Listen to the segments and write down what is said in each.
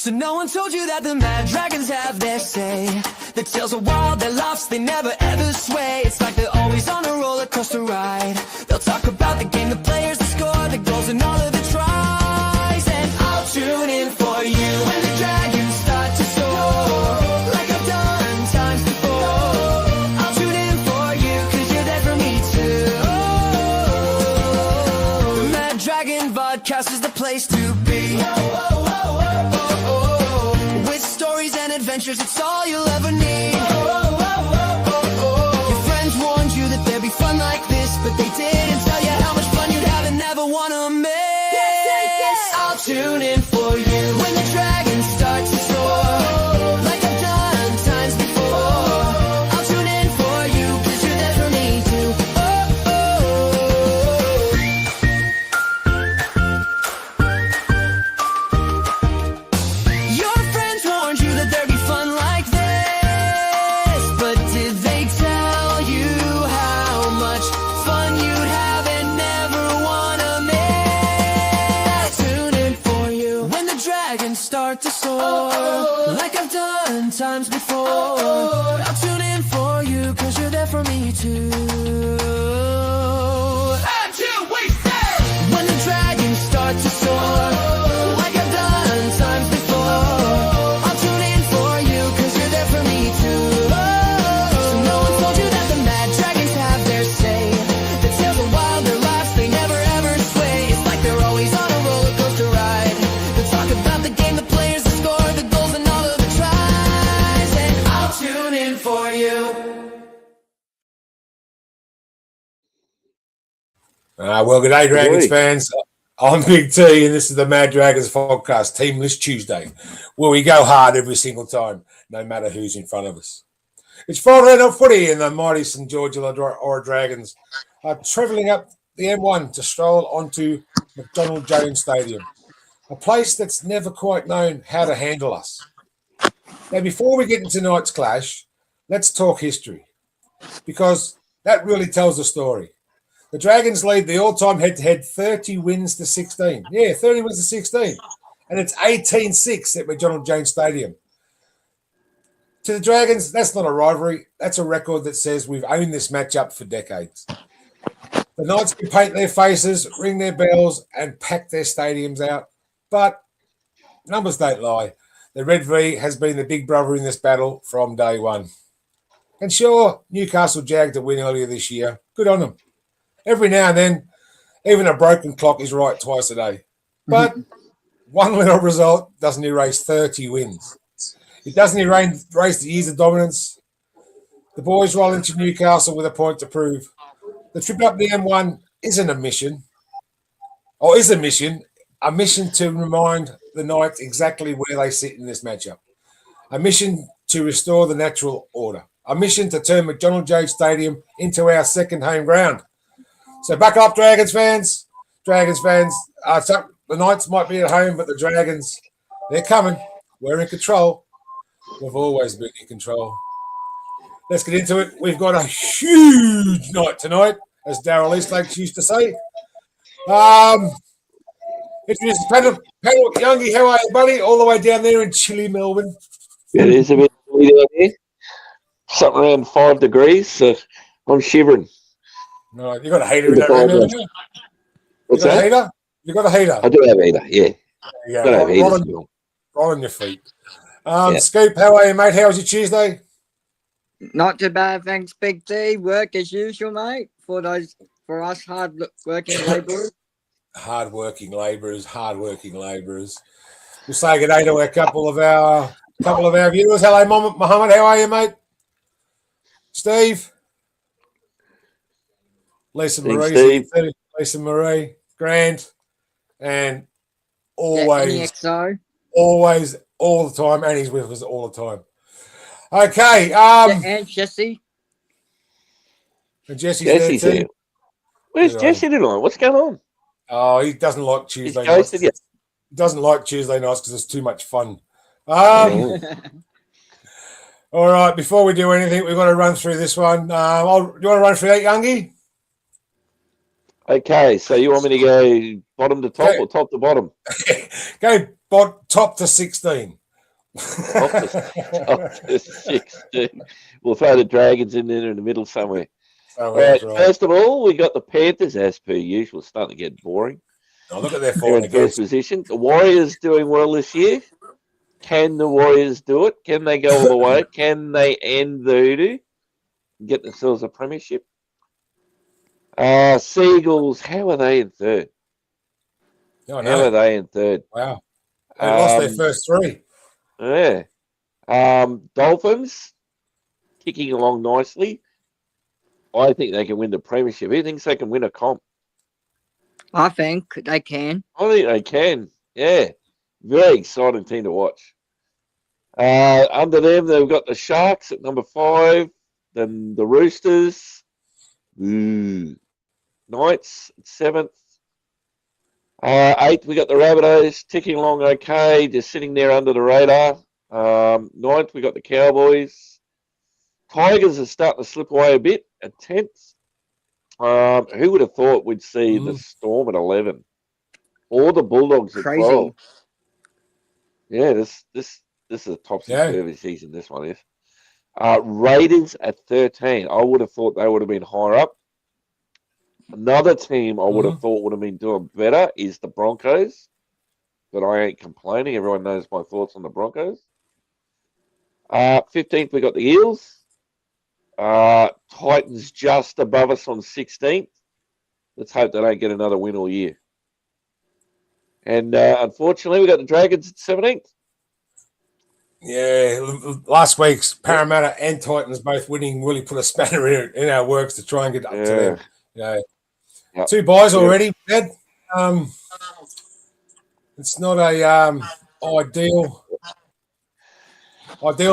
So no one told you that the mad dragons have their say. Their tails are wild, their laughs, they never ever sway. It's like they're always on a roller coaster ride. They'll talk about the game, the players, the score, the goals, and all of the tries. And I'll tune in for you when the dragons start to soar, like I've done times before. I'll tune in for you, cause you're there for me too. The Mad Dragon Vodcast is the place to be. Adventures, it's all you'll ever need. Your friends warned you that there'd be fun like this, but they didn't tell you how much fun you'd have and never wanna miss. I'll tune in for you when the dragons start to soar, like I've done times before. I'll tune in for you, cause you're there for me too. Your friends warned you that there'd be fun like this, but did they tell you how much fun you'd have and never wanna miss? Tune in for you when the dragons start to soar, like I've done times before. I'll tune in for you, cause you're there for me too. Until we say, when the dragons start to soar, like I've done times before. I'll tune in for you, cause you're there for me too. So no one told you that the mad dragons have their say. The tails are wild, their laughs, they never ever sway. It's like they're always on a roller coaster ride. They talk about the game, the players, the score, the goals, and all of the tries. And I'll tune in for you. Well, good day, Dragons fans. I'm Big T, and this is the Mad Dragons podcast, Team List Tuesday, where we go hard every single time, no matter who's in front of us. It's Friday night footy, and the mighty St George Illawarra Dragons are travelling up the M1 to stroll onto Macdonald Jones Stadium, a place that's never quite known how to handle us. Now, before we get into tonight's clash, let's talk history, because that really tells the story. The Dragons lead the all-time head-to-head 30 wins to 16. Yeah, 30 wins to 16. And it's 18-6 at Macdonald Jones Stadium. To the Dragons, that's not a rivalry. That's a record that says we've owned this matchup for decades. The Knights can paint their faces, ring their bells, and pack their stadiums out. But numbers don't lie. The Red V has been the big brother in this battle from day one. And sure, Newcastle jagged a win earlier this year. Good on them. Every now and then, even a broken clock is right twice a day. But one little result doesn't erase 30 wins. It doesn't erase the years of dominance. The boys roll into Newcastle with a point to prove. The trip up the M1 isn't a mission, or is a mission to remind the Knights exactly where they sit in this matchup. A mission to restore the natural order. A mission to turn Macdonald Jones Stadium into our second home ground. So back up, Dragons fans. The Knights might be at home, but the Dragons, they're coming. We're in control. We've always been in control. Let's get into it. We've got a huge night tonight, as Darryl Eastlake used to say. Introduce the panel. Youngie, how are you, buddy? All the way down there in chilly Melbourne. It is a bit chilly down here. Something around 5 degrees, so I'm shivering. No, you got a heater in that room, haven't you? What's that? Heater? You got a heater? I do have a heater, yeah. Right on your feet. Scoop, how are you, mate? How was your Tuesday? Not too bad, thanks, Big T. Work as usual, mate. For us hard-working labourers. Hard-working labourers. We'll say good day to a couple of our viewers. Hello, Mohammed. How are you, mate? Steve. Lisa Marie, Grant, and always, all the time, and he's with us all the time. Okay, and Jesse. And Jesse's there too. Where's Jesse tonight? What's going on? Oh, he doesn't like Tuesday nights. He doesn't like Tuesday nights because it's too much fun. All right, before we do anything, we've got to run through this one. Do you want to run through that, Youngie? Okay, so you want me to go bottom to top or top to bottom? Go top to 16. Top to 16. We'll throw the Dragons in there in the middle somewhere. Oh, All right, that's right. first of all, we got the Panthers, as per usual, starting to get boring. Oh, look at their They're form in first position. The Warriors doing well this year. Can the Warriors do it? Can they go all the way? Can they end the hoodoo? Get themselves a premiership? Seagulls, how are they in third? I How know. are they in third? Wow. They lost their Um, first three. Yeah. Dolphins, kicking along nicely. I think they can win the premiership. Who thinks they can win a comp? I think they can. I think they can. Yeah. Very exciting team to watch. Under them, they've got the Sharks at number 5, then the Roosters, Knights at 7th. 8th, we got the Rabbitohs ticking along okay, just sitting there under the radar. 9th, we got the Cowboys. Tigers are starting to slip away a bit at 10th. Who would have thought we'd see the Storm at 11 or the Bulldogs at Crazy. 12? Yeah, this is a topsy-turvy season, this one is. Raiders at 13. I would have thought they would have been higher up. Another team I would have thought would have been doing better is the Broncos. But I ain't complaining. Everyone knows my thoughts on the Broncos. 15th, we got the Eels. Titans just above us on 16th. Let's hope they don't get another win all year. And unfortunately, we got the Dragons at 17th. Yeah, last week's Parramatta and Titans both winning really put a spanner in our works to try and get up to them. Yep. 2 buys already, Ed. It's not a ideal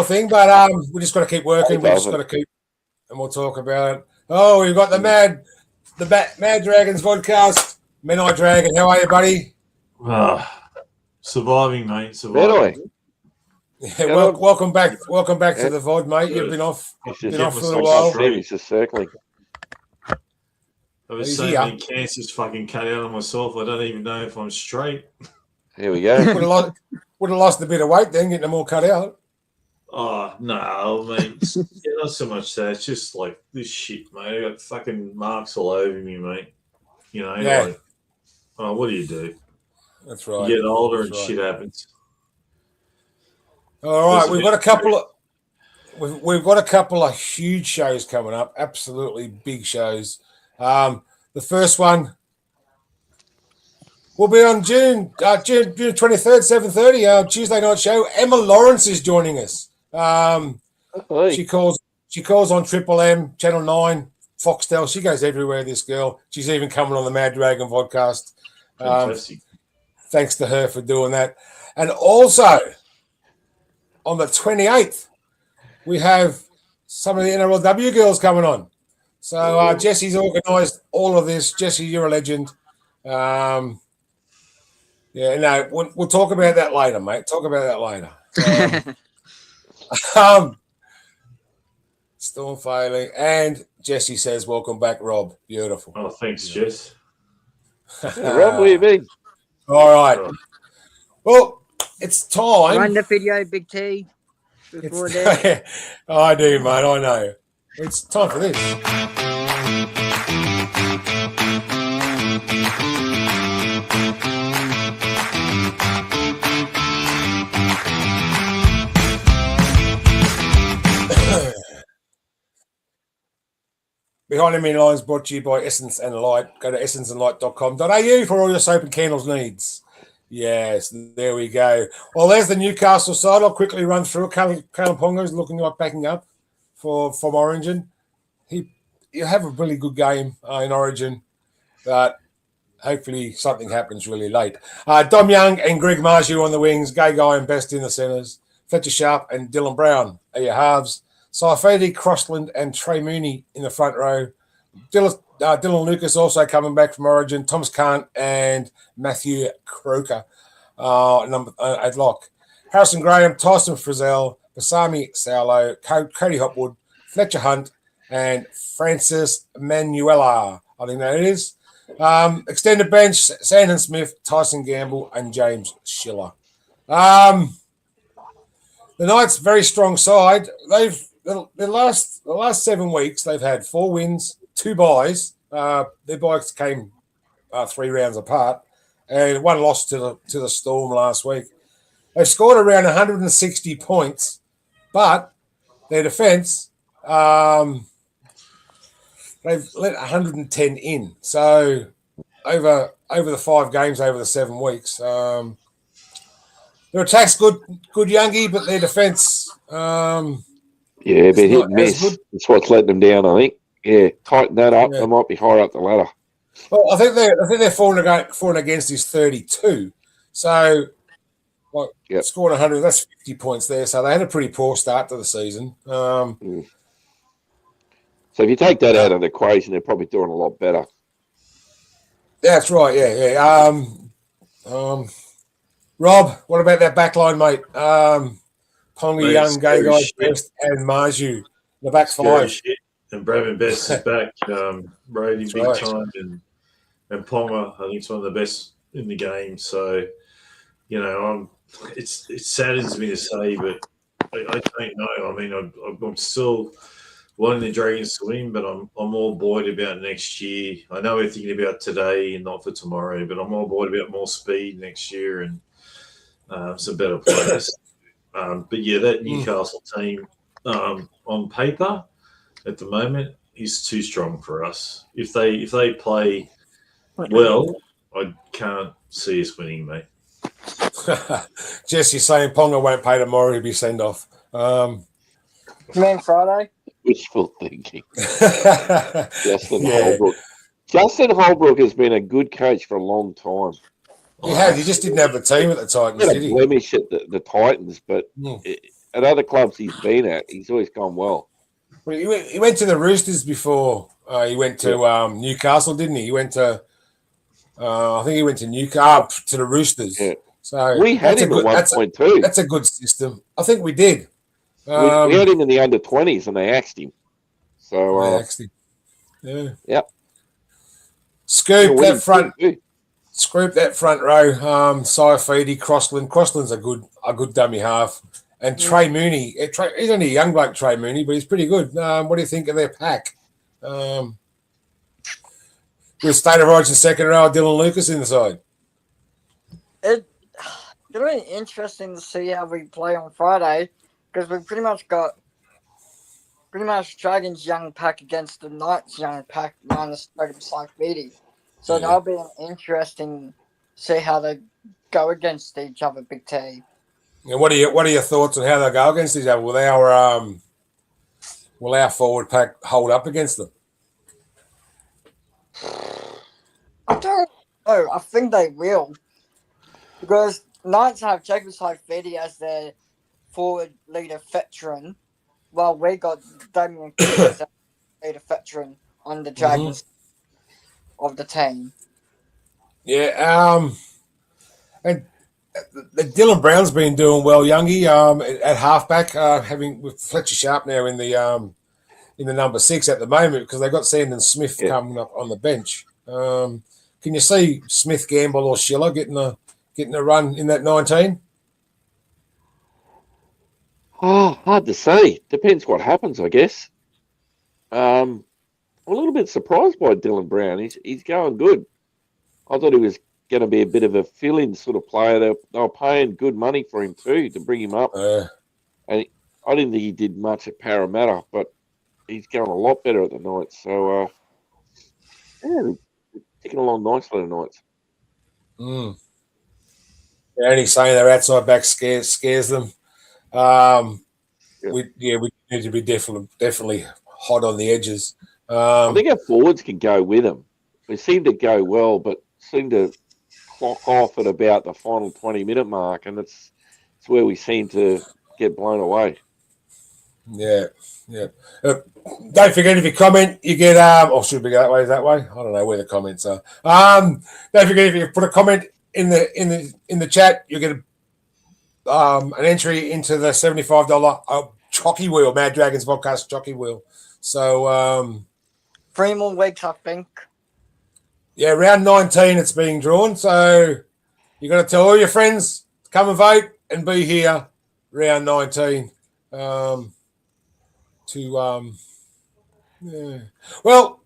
thing, but we just got to keep working. We just got to keep, and we'll talk about it. Oh, we've got the Mad Dragons podcast. Menai Dragon, how are you, buddy? Surviving, mate. Surviving. Yeah, welcome back to the VOD, mate. You've been off for a little while. He's just circling. I was so many cancers fucking cut out on myself. I don't even know if I'm straight. Here we go. Would have lost a bit of weight then, getting them all cut out. Oh, no, mate. Yeah, not so much that. It's just like this shit, mate. I got fucking marks all over me, mate. You know, like, oh, what do you do? That's right. You get older and shit happens. All right, we've got a couple of huge shows coming up. Absolutely big shows. The first one will be on June 23rd, 7:30. Tuesday night show. Emma Lawrence is joining us. She calls on Triple M, Channel 9, Foxtel. She goes everywhere. This girl. She's even coming on the Mad Dragon podcast. Fantastic. Thanks to her for doing that. And also on the 28th, we have some of the NRLW girls coming on. So Jesse's organised all of this. Jesse, you're a legend. We'll talk about that later, mate. Talk about that later. Storm failing. And Jesse says, welcome back, Rob. Beautiful. Oh, thanks, Jess. Rob, where you been? All right. Well, it's time. Run the video, Big T. Before that. I do, mate. I know. It's time for this. Behind Enemy Lines brought to you by Essence and Light. Go to essenceandlight.com.au for all your soap and candles needs. Yes, there we go. Well, there's the Newcastle side. I'll quickly run through it. Kalaponga's looking like backing up from Origin. You have a really good game in Origin, but hopefully something happens really late. Dom Young and Greg Marju on the wings. Gay Guy and Best in the centres. Fletcher Sharp and Dylan Brown are your halves. Saifedi, Crossland and Trey Mooney in the front row. Dylan Lucas also coming back from Origin. Thomas Kant and Matthew Croker at lock. Harrison Graham, Tyson Frizzell, Basami Saulo, Cody Hopwood, Fletcher Hunt, and Francis Manuela. I think that it is. Extended bench, Sandon Smith, Tyson Gamble, and James Schiller. The Knights very strong side. They've the last 7 weeks they've had 4 wins, 2 byes. Their byes came 3 rounds apart, and 1 loss to the Storm last week. They've scored around 160 points, but their defence, they've let 110 in. So over the 5 games over the 7 weeks, their attack's good Youngie, but their defence, but hit and miss. That's what's letting them down, I think. Yeah, tighten that up. Yeah. They might be higher up the ladder. Well, I think they're falling against is 32. So, scored 100. That's 50 points there. So they had a pretty poor start to the season. So if you take that out of the equation, they're probably doing a lot better. That's right. Yeah. Rob, what about that back line, mate? Ponga, Young, Gay Guys, Best, and Marju, the back 5. Shit. And Bradman Best is back. Brady big time, and Ponga, I think, is one of the best in the game. So, it saddens me to say, but I don't know. I mean, I'm still wanting the Dragons to win, but I'm more buoyed about next year. I know we're thinking about today and not for tomorrow, but I'm more buoyed about more speed next year and some better players. But yeah, that Newcastle team on paper at the moment is too strong for us. If they play well, I can't see us winning, mate. Jesse's saying Ponga won't play tomorrow, he'll be sent off. You mean Friday? Wishful thinking. Justin Holbrook. Justin Holbrook has been a good coach for a long time. He has. He just didn't have the team at the Titans, did he? Blemish at the Titans, but at other clubs he's been at, he's always gone well. Well, he went to the Roosters before he went to Newcastle, didn't he? He went to, I think he went to Newcastle to the Roosters. Yeah. So we had him at one point too. That's a good system. I think we did. We had him in the under-20s and they axed him. So they axed him. Yeah. Yep. Scoop that front row. Saifidi, Crossland's a good dummy half. And Trey Mooney, he's only a young bloke, Trey Mooney, but he's pretty good. What do you think of their pack? With State of Origin second row, Dylan Lucas inside. It's really interesting to see how we play on Friday because we've pretty much got Dragons' young pack against the Knights' young pack minus Saifidi. So that'll be an interesting see how they go against each other, Big T. And what are your thoughts on how they go against each other? Will our forward pack hold up against them? I don't know. I think they will. Because Knights have Jacob Saifidi as their forward leader veteran, while we got Damien as leader veteran on the Dragons of the team. Yeah, and Dylan Brown's been doing well, Youngie, at halfback, having with Fletcher Sharp now in the number 6 at the moment because they've got Sandon Smith coming up on the bench. Can you see Smith, Gamble, or Schiller getting a run in that 19? Oh, hard to say. Depends what happens, I guess. I'm a little bit surprised by Dylan Brown. He's going good. I thought he was going to be a bit of a fill-in sort of player. They were paying good money for him too to bring him up. And I didn't think he did much at Parramatta, but he's going a lot better at the Knights. So, they're ticking along nicely tonight. They're only saying their outside back scares them. We need to be definitely hot on the edges. I think our forwards can go with them. We seem to go well, but seem to clock off at about the final 20-minute mark, and it's where we seem to get blown away. Yeah. Don't forget, if you comment, you get or should we go that way? Is that way? I don't know where the comments are. Don't forget, if you put a comment in the chat, you get an entry into the $75 Jockey Wheel, Mad Dragons Podcast Jockey Wheel. So 3 more weeks, I think. Yeah, round 19 it's being drawn. So you're going to tell all your friends to come and vote. and be here round 19 yeah. Well,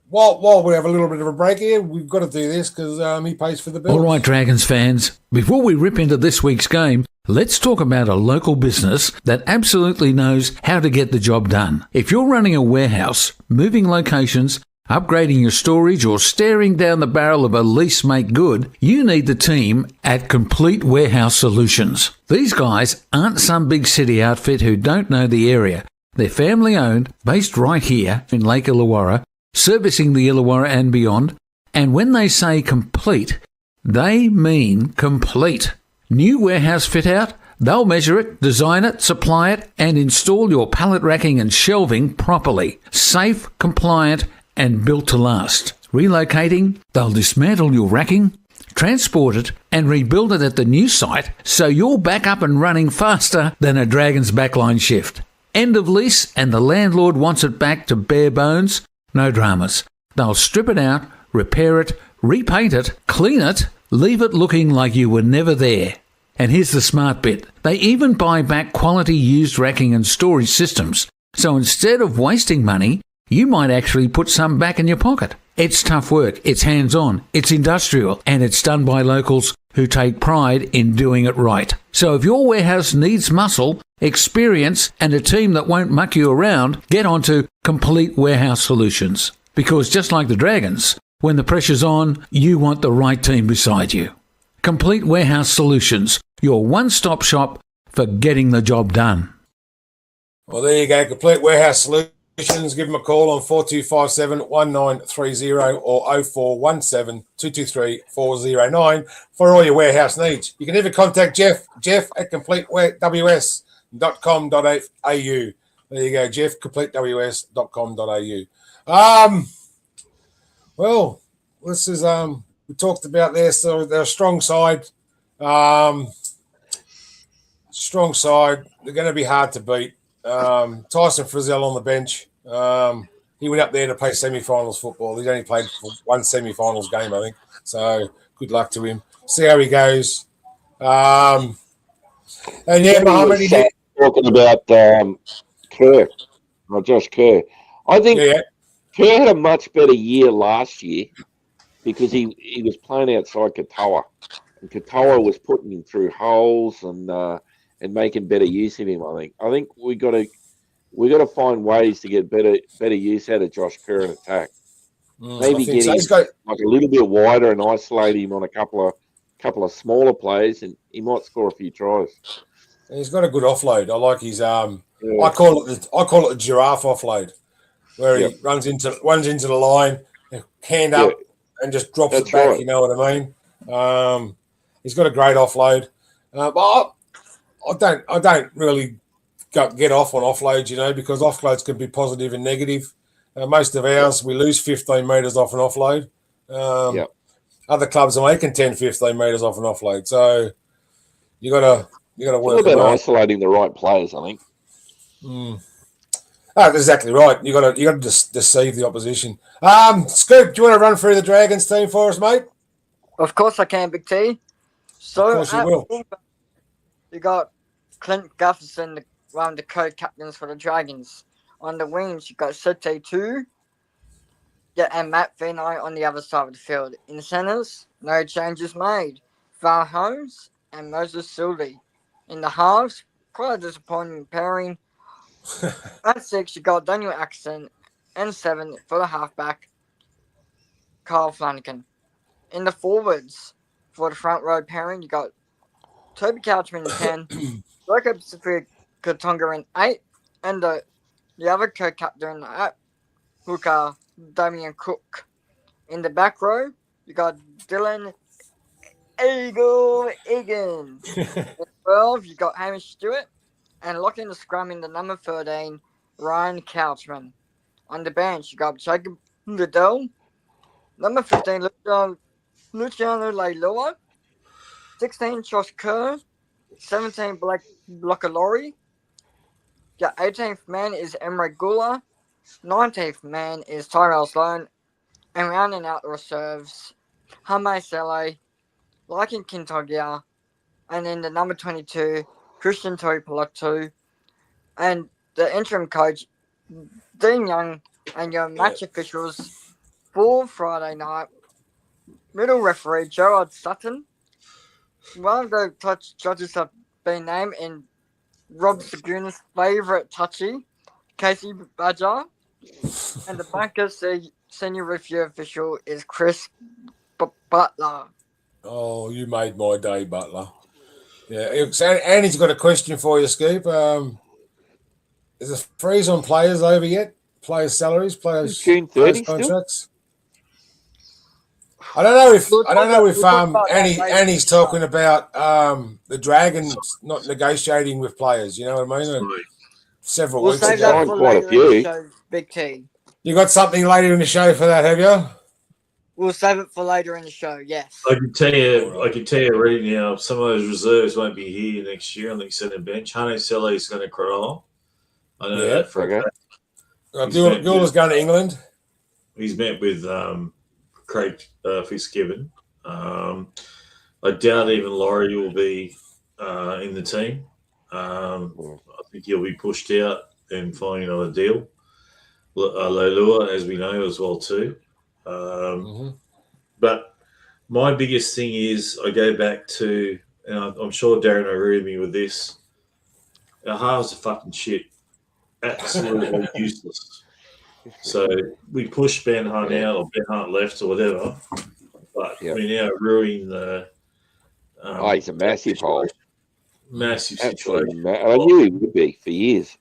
while we have a little bit of a break here, we've got to do this because he pays for the bills. All right, Dragons fans, before we rip into this week's game, let's talk about a local business that absolutely knows how to get the job done. If you're running a warehouse, moving locations, upgrading your storage, or staring down the barrel of a lease make good, you need the team at Complete Warehouse Solutions. These guys aren't some big city outfit who don't know the area. They're family owned, based right here in Lake Illawarra, servicing the Illawarra and beyond. And when they say complete, they mean complete. New warehouse fit out, they'll measure it, design it, supply it, and install your pallet racking and shelving properly. Safe, compliant, and built to last. Relocating, they'll dismantle your racking, transport it, and rebuild it at the new site so you're back up and running faster than a Dragon's backline shift. End of lease and the landlord wants it back to bare bones? No dramas. They'll strip it out, repair it, repaint it, clean it, leave it looking like you were never there. And here's the smart bit. They even buy back quality used racking and storage systems. So instead of wasting money, you might actually put some back in your pocket. It's tough work, it's hands-on, it's industrial, and it's done by locals who take pride in doing it right. So if your warehouse needs muscle, experience, and a team that won't muck you around, get onto Complete Warehouse Solutions. Because just like the Dragons, when the pressure's on, you want the right team beside you. Complete Warehouse Solutions, your one-stop shop for getting the job done. Well, there you go. Complete Warehouse Solutions. Give them a call on 4257-1930 or 0417-223-409 for all your warehouse needs. You can even contact Jeff at completews.com.au. There you go, Jeff, completews.com.au. Well, this is we talked about there, so they're a strong side. Strong side. They're going to be hard to beat. Tyson Frizzell on the bench. He went up there to play semi-finals football. He's only played for one semi-finals game, I think. So good luck to him. See how he goes. And yeah, Mohammed, he did. Talking about Kerr, not Josh Kerr. I think Kerr had a much better year last year because he was playing outside Katoa. And Katoa was putting him through holes and making better use of him. I think we got to find ways to get better use out of Josh Kerr in attack. Maybe get him like a little bit wider and isolate him on a couple of smaller plays, and he might score a few tries. He's got a good offload. I like his I call it the giraffe offload, where he runs into the line, hand up, and just drops it back. Right. You know what I mean? He's got a great offload, but I don't really get off on offloads, because offloads can be positive and negative. Most of ours, we lose 15 metres off an offload. Other clubs are making 10, 15 metres off an offload. So you got to work. It's all about isolating the right players, I think. That's exactly right. You got to deceive the opposition. Scoop, do you want to run through the Dragons team for us, mate? Of course I can, Big T. So of course you will. You got Clint Gutherson, one of the co-captains for the Dragons. On the wings, you got Sete 2. And Matt Finai on the other side of the field. In the centres, no changes made. Val Holmes and Moses Sully. In the halves, quite a disappointing pairing. At 6, you got Daniel Axton. And 7 for the halfback, Kyle Flanagan. In the forwards, for the front row pairing, you got Toby Couchman in 10. Jacob Safir Katonga in 8. And the other co-captain at hooker, Damien Cook. In the back row, you got Dylan Eagle Egan. In 12, you got Hamish Stewart. And locking the scrum in the number 13, Ryan Couchman. On the bench, you got Jacob Liddell. Number 15, Luciano Leiloa. 16, Josh Kerr. 17, Blake Blockalori. Your 18th man is Emre Gula. 19th man is Tyrell Sloan. And rounding out the reserves, Hame Sele, Larkin Kintogia, and then the number 22, Christian Toipolatu, and the interim coach, Dean Young, and your match officials for Friday night. Middle referee, Gerard Sutton. One of the judges have been named in Rob Saguna's favourite touchy, Casey Badger. And the banker's senior review official is Chris Butler. Oh, you made my day, Butler. Yeah, Andy's got a question for you, Scoop. Is the freeze on players over yet? Players' salaries, players' June 30 contracts. I don't know if Annie's talking about the Dragons not negotiating with players. You know what I mean? Several We'll weeks save ago. that for Quite a later in few. the show, Big T. You got something later in the show for that, have you? We'll save it for later in the show. Yes. I can tell you right now, some of those reserves won't be here next year. I think he's on the bench. Hane Sele is going to crawl. I know that for a fact. Gula's going to England. He's met with Craig Fitzgibbon. I doubt even Laurie will be in the team. I think he'll be pushed out and find another deal. Leilua, as we know, as well too. But my biggest thing is I go back to, and I'm sure Darren will agree with me with this, our halves are fucking shit. Absolutely useless. So we pushed Ben Hunt out or Ben Hunt left or whatever, but we're now ruining the he's a massive hole. Massive situation. I knew he would be for years.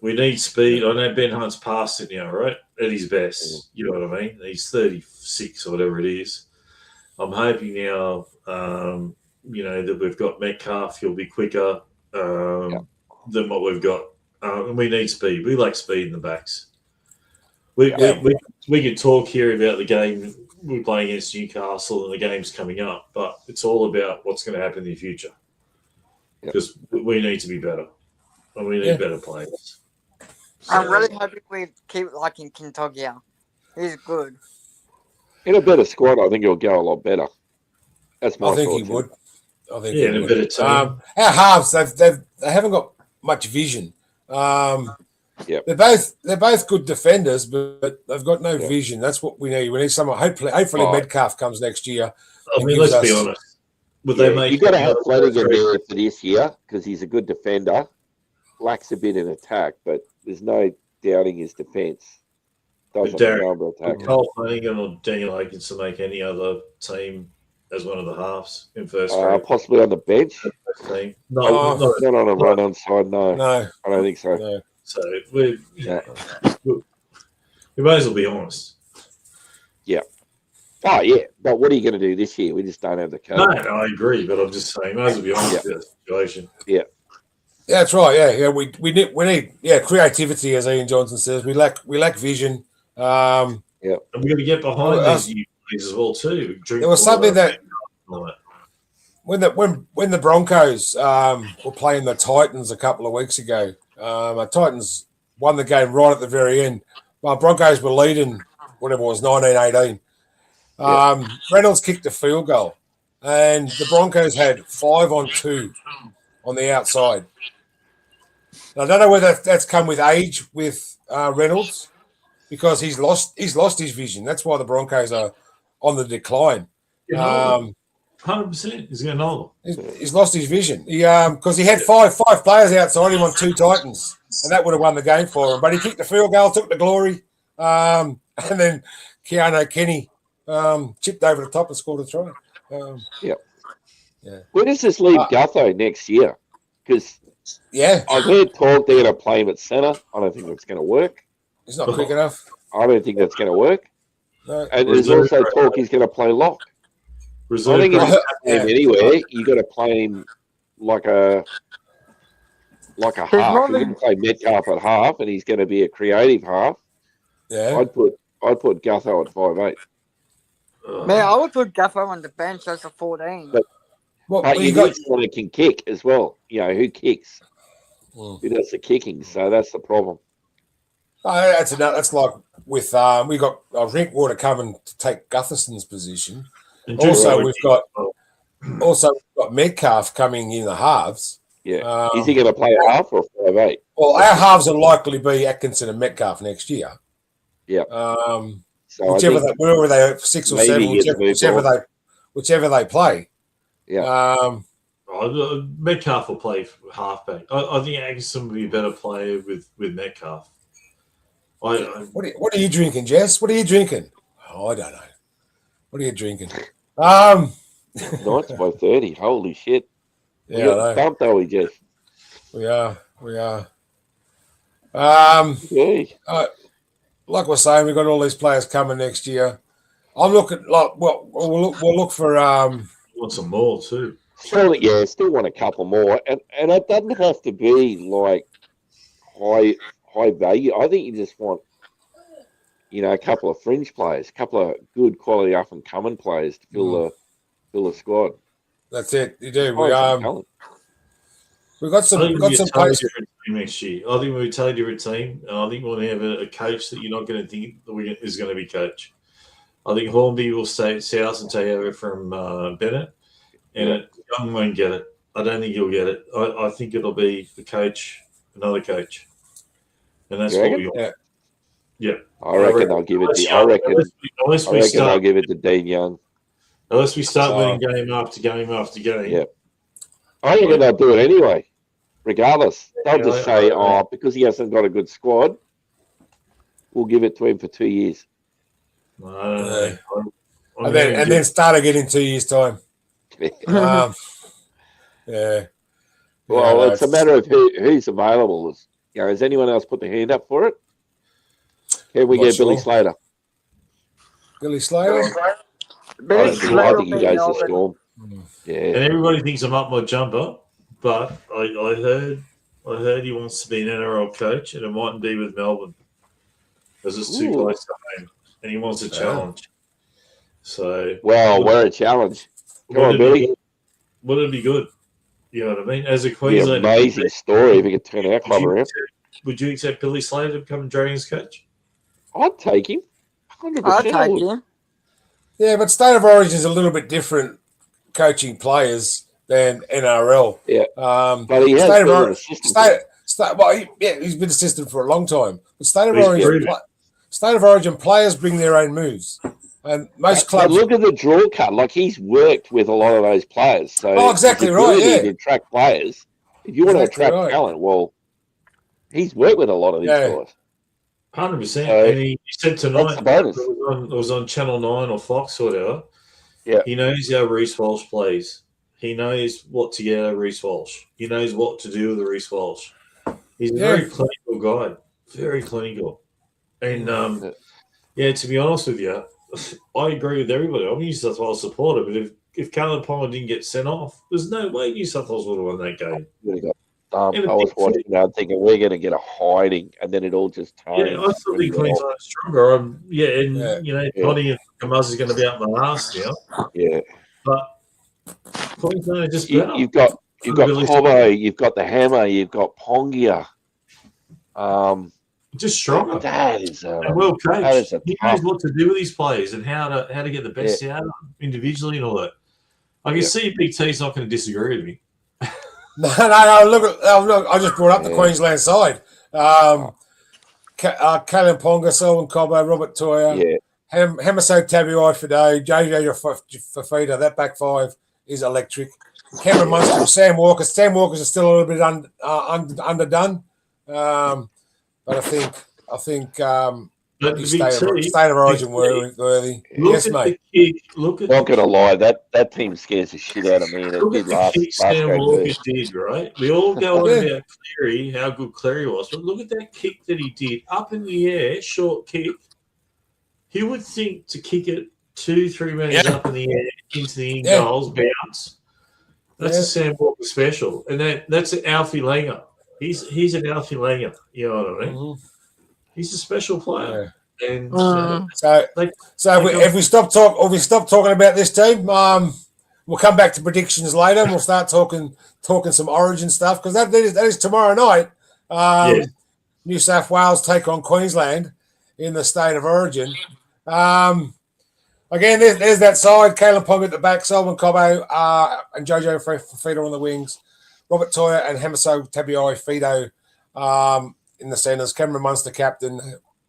We need speed. I know Ben Hunt's past it now, right? At his best. You know what I mean? He's 36 or whatever it is. I'm hoping now, that we've got Metcalf. He'll be quicker than what we've got. And we need speed. We like speed in the backs. We could talk here about the game we're playing against Newcastle and the games coming up, but it's all about what's going to happen in the future. Because we need to be better. And we need better players. So, I'm really hoping we keep liking Kintogia. He's good. In a better squad, I think he'll go a lot better. That's my I think he thoughts. would. I think in a better team. Our halves, they haven't got much vision. They're both good defenders, but they've got no vision. That's what we need. We need someone. Hopefully, Metcalf comes next year. I mean, let's be honest. You've got to have Flanagan there for this year because he's a good defender. Lacks a bit in attack, but there's no doubting his defence. Doesn't number attack. Cole Flanagan or Daniel Aikens to make any other team as one of the halves in first grade? Possibly on the bench. Not on a run-on side, no. No. I don't think so. No. So we might as well be honest. Yeah. Oh, yeah. But what are you going to do this year? We just don't have the coach. No, I agree, but I'm just saying, might as well be honest with the situation. Yeah. Yeah, that's right. Yeah. We need creativity, as Ian Johnson says. We lack vision. And we're going to get behind these new players as well too. There was something that when the Broncos were playing the Titans a couple of weeks ago, the Titans won the game right at the very end. Well, Broncos were leading, whatever it was, 19-18. Reynolds kicked a field goal, and the Broncos had 5-on-2 on the outside. Now, I don't know whether that's come with age with Reynolds, because he's lost his vision. That's why the Broncos are on the decline. 100%. He's getting older. He's lost his vision. Because he had five players outside him on 2 Titans, and that would have won the game for him. But he kicked the field goal, took the glory, and then Keanu Kenny chipped over the top and scored a try. Where does this leave Gutho next year? Because I've heard talk they're going to play him at centre. I don't think that's going to work. He's not quick enough. I don't think that's going to work. No. And there's also talk he's going to play lock. I think if you play him anywhere, you got to play him like a half. You're going to play Metcalf at half, and he's going to be a creative half. Yeah, I'd put Gutho at 5'8". Man, I would put Gutho on the bench as a 14. But you need someone who can kick as well. You know, who kicks? Who does the kicking? So that's the problem. That's like with we got Rinkwater coming to take Gutherson's position. Also, we've got Also, we've got Metcalf coming in the halves. Yeah. Is he going to play a half or 5'8"? Well, our halves will likely be Atkinson and Metcalf next year. Yeah. So wherever they 6 or 7, whichever they play. Yeah. Metcalf will play halfback. I think Atkinson will be a better player with Metcalf. What are you drinking, Jess? What are you drinking? Oh, I don't know. What are you drinking? Knights by 30. Holy shit. Yeah, we got dumped, are we, Jeff? We are. Like we're saying, we've got all these players coming next year. I'm looking we'll look for want some more too. Still want a couple more, and it doesn't have to be like high value. I think you just want, a couple of fringe players, a couple of good quality up and coming players to fill the squad. That's it. You do. We've got some players different team next year. I think we'll be a totally different team, and I think we'll have a coach that you're not going to think is going to be coach. I think Hornby will stay at South and take over from Bennett, and Young won't get it. I don't think he'll get it. I think it'll be another coach, and that's what we want. Yeah. I reckon they'll give it to. I reckon they'll give it to Dean Young. Unless we start winning game after game after game. Yeah. I reckon they'll do it anyway, regardless. They'll just say, because he hasn't got a good squad, we'll give it to him for 2 years. And then start again in 2 years' time. Yeah. Well, it's a matter of who's available. Has anyone else put their hand up for it? Can we get Billy Slater? Billy Slater? I think he goes to Storm. Yeah. And everybody thinks I'm up my jumper, but I heard he wants to be an NRL coach, and it mightn't be with Melbourne because it's too close to home, and he wants a challenge. So, we're a challenge. Come on, Billy. Wouldn't it be good? You know what I mean? As a Queensland, amazing story if we could turn our club around. Would you accept Billy Slater to become Dragons coach? I'd take him. 100%. I'd take him. Yeah, but State of Origin is a little bit different coaching players than NRL. Yeah. But he has been an assistant. He's been assistant for a long time. But State of Origin players bring their own moves. And most clubs look at the draw cut. Like, he's worked with a lot of those players. So exactly right. Yeah. To attract players. If you want to attract talent, well, he's worked with a lot of these guys. 100%. And he said tonight, it was on Channel 9 or Fox or whatever. Yeah. He knows how Reece Walsh plays. He knows what to get out of Reece Walsh. He knows what to do with the Reece Walsh. He's a very clinical guy. Very clinical. And, to be honest with you, I agree with everybody. I'm a New South Wales supporter, but if Callan Ponga didn't get sent off, there's no way New South Wales would have won that game. I was watching that thinking we're going to get a hiding, and then it all just turned. Yeah, I still think Queensland's stronger. Toddy and Kamaz is going to be out my ass now. Yeah. But Queensland are just better. You've got Cobbo, you've got the Hammer, you've got Pongia. Just stronger. That is well coached. He knows what to do with these players and how to get the best out of them individually and all that. I can see Big T's not going to disagree with me. No. Look, I just brought up the Queensland side. Callan Ponga, Selwyn Cobbo, Robert Toya, Hamaso Tabuai Fidei, JJ Fafita. That back five is electric. Cameron Munster, Sam Walker. Sam Walker's is still a little bit underdone, but I think State of Origin worthy. Yes, mate. Not going to lie, that team scares the shit out of me. And it did last Sam Walker did, right? We all go on about Cleary, how good Cleary was, but look at that kick that he did up in the air, short kick. He would think to kick it 2-3 meters up in the air into the in goals, bounce. That's a Sam Walker special, and that's an Alfie Langer. He's an Alfie Langer. You know what I mean? Mm-hmm. He's a special player. Yeah. And if we stop talking about this team, we'll come back to predictions later, and we'll start talking some Origin stuff because that is tomorrow night. New South Wales take on Queensland in the State of Origin. Again, there's that side. Kalen Ponga at the back, Solomon Cobbo and Jojo Fafita on the wings. Robert Toya and Hamaso Tabiai Fido in the centres. Cameron Munster captain.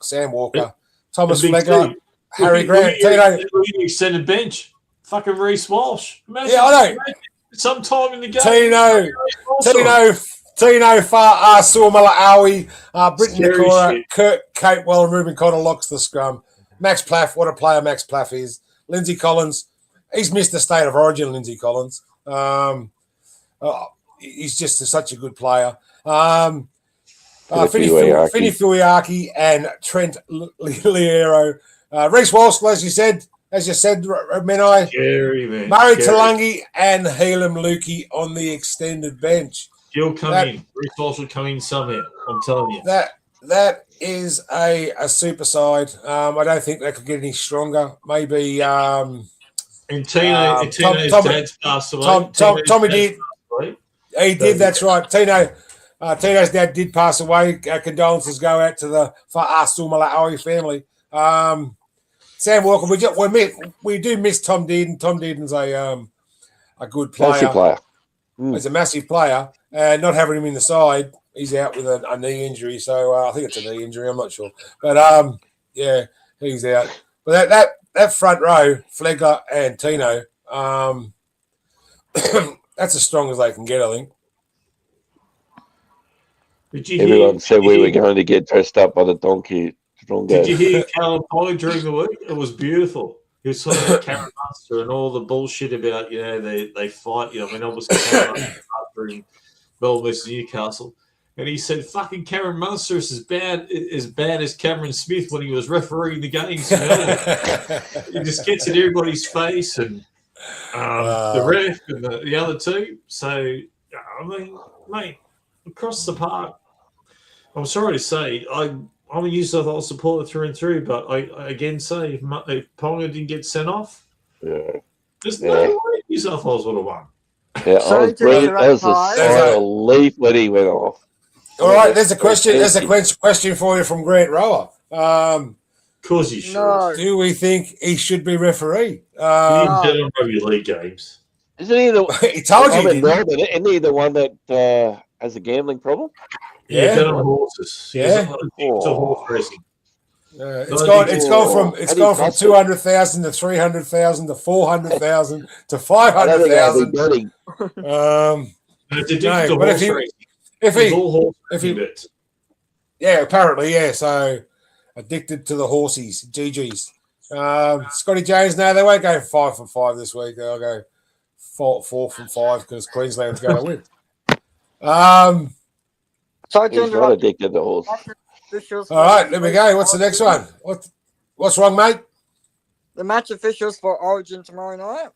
Sam Walker. Thomas Flegler. Harry Grant. Tino. Extended bench. Fucking Reece Walsh. Imagine, I know. Sometime in the game. Tino Suamala Awi, Britton Nikora, Kurt Capewell, and Ruben Connor locks the scrum. Max Plaff, what a player Max Plaff is. Lindsay Collins, he's missed the state of origin, Lindsay Collins. He's just such a good player. Finny Fuiaki and Trent Liero. Reece Walsh, as you said, Menai. Murray Talangi and Helam Lukey on the extended bench. He'll come in. Reece Walsh will come in somewhere. I'm telling you. That is a super side. I don't think they could get any stronger. Maybe and Tino's dad's passed away. Tommy did. He did. That's right. Tino's dad did pass away. Condolences go out to the Sumala'awi family. Sam Walker, we do miss Tom Dearden. Tom Dearden's a good player. Massive player. He's a massive player, and not having him in the side, he's out with a knee injury. So I think it's a knee injury. I'm not sure, but yeah, he's out. But that front row, Flegler and Tino, that's as strong as they can get, I think. Everyone said we were going to get dressed up by the donkey. Did you hear Callum Pollard during the week? It was beautiful. He was talking about Cameron Munster and all the bullshit about, they fight. I mean, obviously, after in Melbourne versus Newcastle. And he said, fucking Cameron Munster is as bad as Cameron Smith when he was refereeing the games. He just gets in everybody's face and the ref and the other two. So, I mean, mate, across the park, I'm sorry to say, I'm a New South Wales supporter through and through, but I again say if Ponga didn't get sent off, there's no way New South Wales would have won. Yeah, I was that was a sigh of relief when he went off. All right, there's a question. There's a question for you from Grant Rower. Of course he should. No. Do we think he should be referee? He didn't bet on rugby league games. Isn't he the? He told you. Isn't he the one that has a gambling problem? Yeah, bet on horses. Yeah, it's a horse racing. It's gone from 200,000 to 300,000 to 400,000 to 500,000. Apparently, so addicted to the horsies, GGs. Scotty James, no, they won't go 5 from 5 this week. They'll go 4 from 5 because Queensland's going to win. He's not addicted to horses. All right, there we go. What's the next one? What's wrong, mate? The match officials for Origin tomorrow night.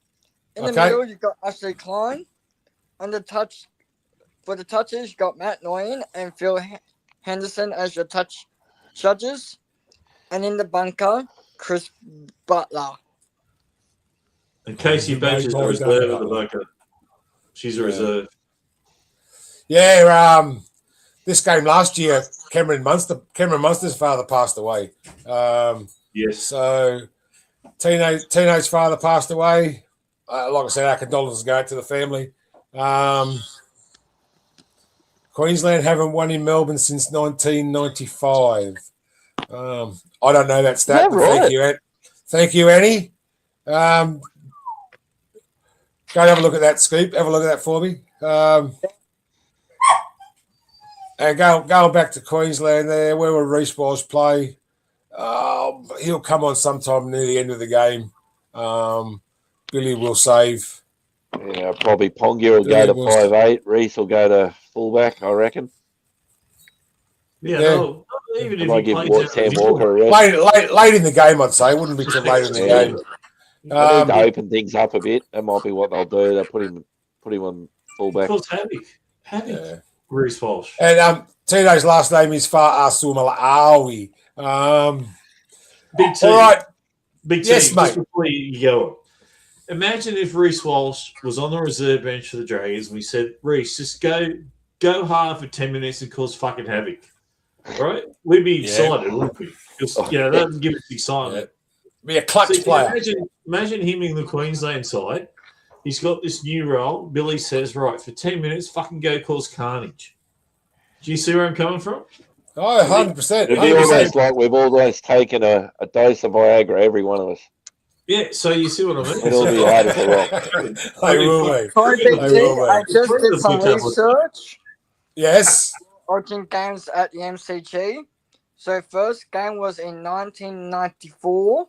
In the middle, you've got Ashley Klein. For the touches, you've got Matt Noyen and Phil Henderson as your touch judges. And in the bunker, Chris Butler. And Casey Bates is a reserve in the bunker. She's a reserve. Yeah, this game last year, Cameron Munster's father passed away. Yes. So Tino's father passed away. Like I said, our condolences go out to the family. Queensland haven't won in Melbourne since 1995. I don't know that stat. But right? Thank you, Annie. Go and have a look at that scoop. Have a look at that for me. And going back to Queensland there, where will Reece Walsh play? He'll come on sometime near the end of the game. Billy will save. Yeah, probably Ponga will go to 5'8". Reece will go to fullback, I reckon. Yeah. No, even if he plays Sam Walker a rest. Late in the game, I'd say. It wouldn't be too late in the game. They need to open things up a bit. That might be what they'll do. They'll put him on fullback. Havoc. Yeah. Reece Walsh. And Tino's last name is Fa'asumala'awi. Big team. All right. Big team. Yes, mate. Before you go, imagine if Reece Walsh was on the reserve bench for the Dragons and we said, Reece, just go hard for 10 minutes and cause fucking havoc. Right? We'd be excited, wouldn't we? Because, that would give us excitement. Be a clutch See, player. imagine him in the Queensland side. He's got this new role. Billy says, right, for 10 minutes, fucking go cause carnage. Do you see where I'm coming from? Oh, 100%. It'd be almost like we've always taken a dose of Viagra, every one of us. Yeah, so you see what I mean? It'll be hard as a rock. They will be. Sorry, Big They T, will be. I just did some research. Yes. Watching games at the MCG. So first game was in 1994.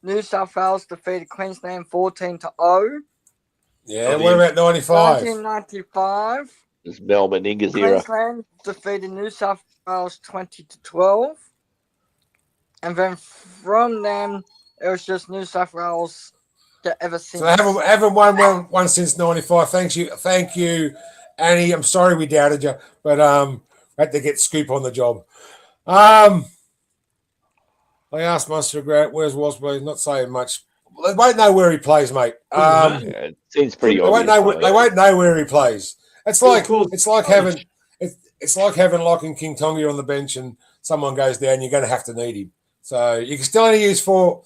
New South Wales defeated Queensland 14-0. Yeah, what about 95? 1995. It's Mel Meninga's era. Queensland defeated New South Wales 20-12. And then from them, it was just New South Wales ever since. So I haven't won one since 95. Thank you, Annie. I'm sorry we doubted you, but had to get Scoop on the job. I asked Monster Grant, where's Wasbury? Not saying much. They won't know where he plays, mate. It seems pretty obvious. They won't know where he plays. It's like having like in King Tonga on the bench and someone goes down, you're going to have to need him. So you can still only use four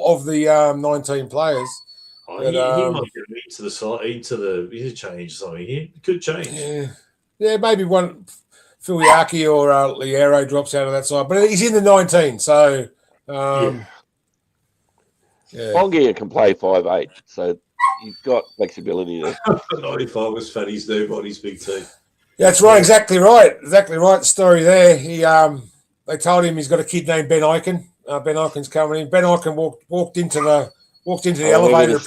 of the 19 players. Oh, But, he might get into the side, he'll change something. He could change. Yeah, maybe one Filiaki or Liero drops out of that side, but he's in the 19, so Tonga can play 5'8", so you've got flexibility there. 95 was Fatty's new body's big team. Yeah, that's right, exactly right. The story there. He they told him he's got a kid named Ben Eichen. Ben Eichen's coming in. Ben Eichen walked into the elevator,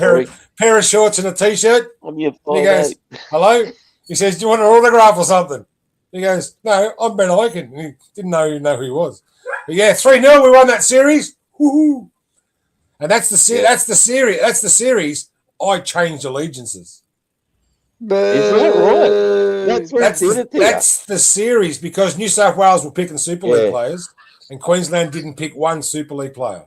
pair of shorts and a t-shirt. On your He goes, "Hello." He says, "Do you want an autograph or something?" He goes, "No, I'm Ben Eichen." And he didn't know who he was. But yeah, 3-0. We won that series. Woohoo! And that's the series. I changed allegiances. Is that right? That's the series because New South Wales were picking Super League players and Queensland didn't pick one Super League player.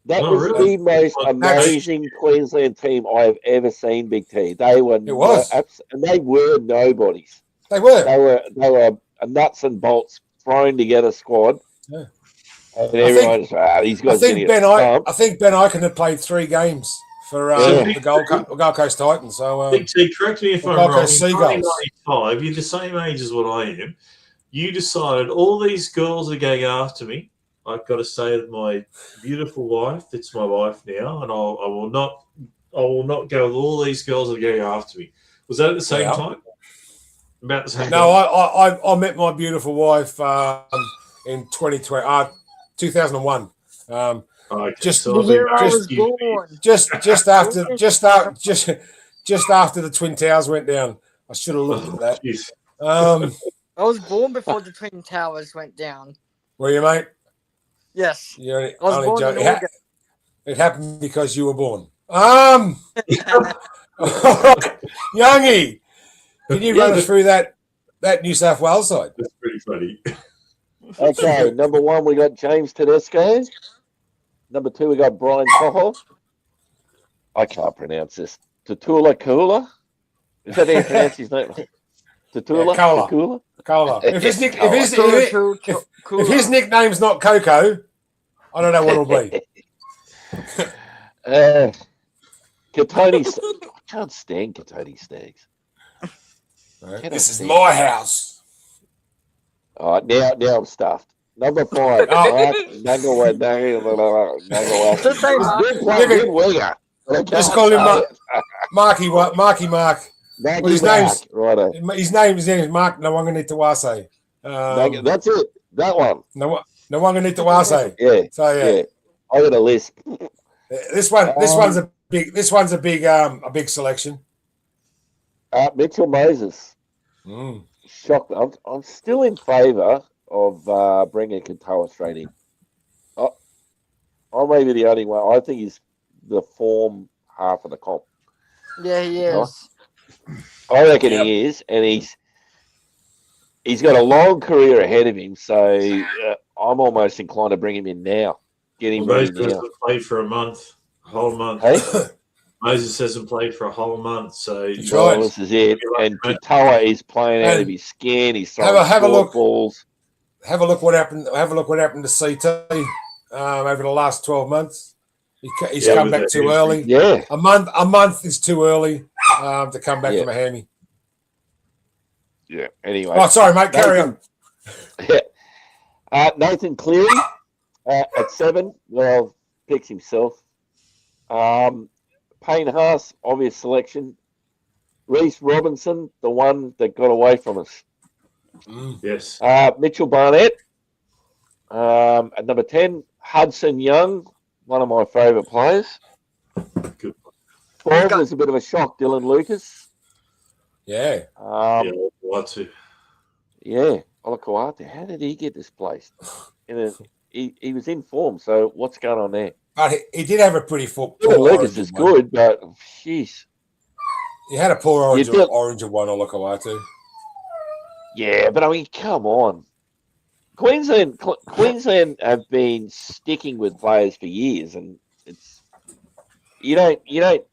That was the most amazing Queensland team I have ever seen, Big T. They were and they were nobodies. They were a nuts and bolts thrown together squad. Yeah. And everyone these guys. I think Ben Eichen had played 3 games for the Gold Coast Titans. So, Big T, correct me if I'm wrong. In Seagulls. 1995, you're the same age as what I am. You decided all these girls are going after me. I've got to say that my beautiful wife, that's my wife now, and I will not go with all these girls that are going after me. Was that at the same time? About the same time? No, I met my beautiful wife in 2001. Just after the Twin Towers went down. I should have looked at that. I was born before the Twin Towers went down. Were you, mate? Yes. I was born in August. It happened because you were born. Youngie, can you run us through that New South Wales side? That's pretty funny. Okay, number 1 we got James Tedesco. Number 2 we got Brian Coho. I can't pronounce this. Tatula Kahula. Is that how you pronounce his name? Tatula Cola. If his nickname's not Coco, I don't know what it'll be. Katoni. I can't stand Katoni Stags. Right. This is my house. All right, now I'm stuffed. Number 5. Just call him Marky Mark. His name is Mark Nawanganitawase. That's it. That one. Nawanganitawase. Yeah. So yeah. I got a list. This one's a big selection. Mitchell Moses. Shocked. I'm still in favour of bringing Katoa straight in. I may be the only one. I think he's the form half of the comp. Yeah, he is. I reckon he is, and he's got a long career ahead of him. So I'm almost inclined to bring him in now. Get him ready now. Moses played for a whole month. Hey? Moses hasn't played for a whole month, so this is it. And Katoa is playing out of his skin. He's throwing have a look. balls. Have a look what happened. Have a look what happened to CT over the last 12 months. He's come back too early. Yeah. A month is too early to come back from a hammy. Yeah. Anyway. Oh, sorry, mate. Carry on. Yeah. Nathan Cleary at 7. Well, picks himself. Payne Haas, obvious selection. Reece Robinson, the one that got away from us. Yes. Mitchell Barnett at number 10. Hudson Young, one of my favourite players. Good. 12 was a bit of a shock, Dylan Lucas. Yeah. Yeah, Olakau'atu. How did he get displaced? He was in form, so what's going on there? But he did have a pretty poor Lucas is good, but jeez. He had a poor orange one, Olakau'atu. Yeah, but I mean, come on. Queensland have been sticking with players for years, and it's you don't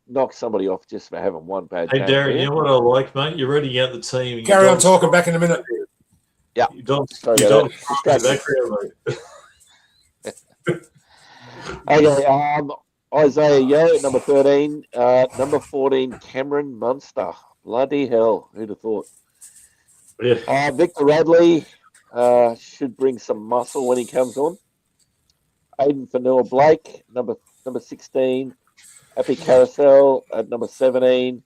knock somebody off just for having one bad game. Hey, Darren, you know what I like, mate? You're reading out the team. Carry on talking. Back in a minute. Yeah. You don't. Okay, Isaiah Yeo at number 13. Number 14, Cameron Munster. Bloody hell, who'd have thought? Yeah. Victor Radley should bring some muscle when he comes on. Aiden Fanua-Blake, number 16. Happy Carousel at number 17.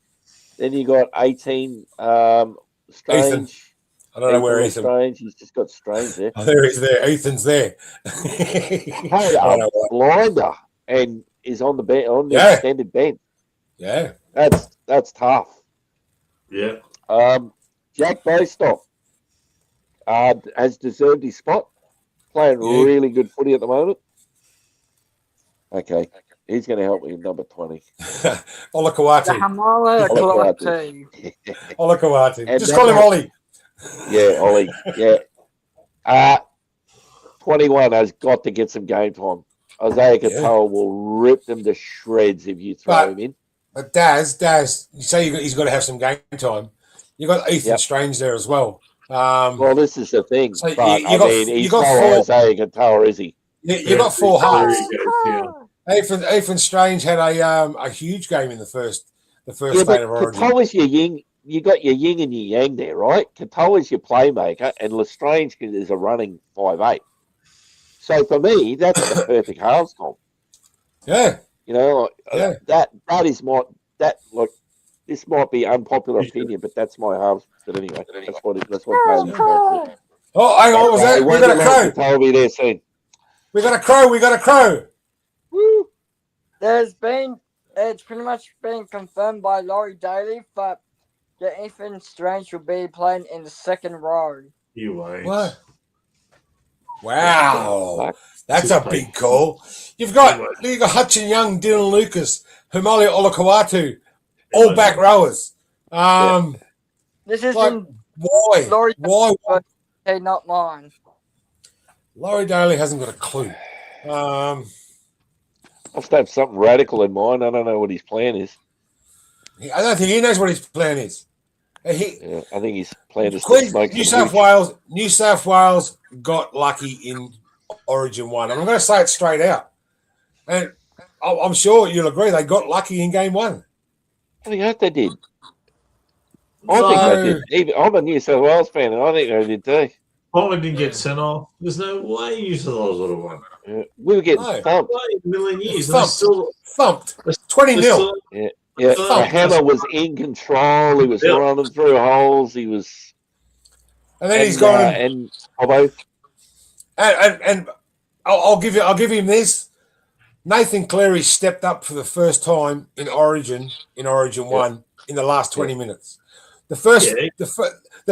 Then you got 18, Strange. Ethan. I don't know where Ethan. Strange. He's just got Strange there. Oh, there he's there. Ethan's there. Hey, a blinder and is on the extended bench. Yeah. That's tough. Yeah. Jack Bostock has deserved his spot. Playing really good footy at the moment. Okay. He's going to help me in number 20. Olakau'atu. Olakau'atu. Just call him Ollie. Yeah, Ollie. Yeah. 21 has got to get some game time. Isaiah Katoa will rip them to shreds if you throw him in. But Daz, you say he's got to have some game time. You got Ethan Strange there as well. Well, this is the thing. So but he's not Isaiah Katoa, is he? You got 4 halves. Ethan Strange had a huge game in the first state of origin. Katoa's your yin. You got your yin and your yang there, right? Katoa's your playmaker, and Lestrange is a running 5'8". So for me, that's the perfect halves comp. Yeah. You know, that is my this might be unpopular opinion, but that's my halves. But anyway, that's what Bailey's going to. Oh, hang on, what was that? We got a crow. Katoa be there soon. We got a crow. Woo. It's pretty much been confirmed by Laurie Daly, but Ethan Strange will be playing in the second row. You ain't. What? Wow. That's a big call. You've got Hutchin Young, Dylan Lucas, Humali Olakau'atu, all back rowers. This is why? Why? Hey, not mine. Laurie Daly hasn't got a clue. Must have something radical in mind. I don't know what his plan is. I don't think he knows what his plan is. I think his plan is New South Wales got lucky in Origin 1. And I'm going to say it straight out. And I'm sure you'll agree they got lucky in game 1. I think they did. I think they did. I'm a New South Wales fan, and I think they did too. Ponga didn't get sent off. There's no way New South Wales would have won. Yeah. We were getting thumped. A million years. Thumped. 20-0. Yeah, the Hammer was in control. He was running through holes. He was, and then he's gone. And Hobbo. And I'll give him this. Nathan Cleary stepped up for the first time in Origin 1 in the last 20 minutes. The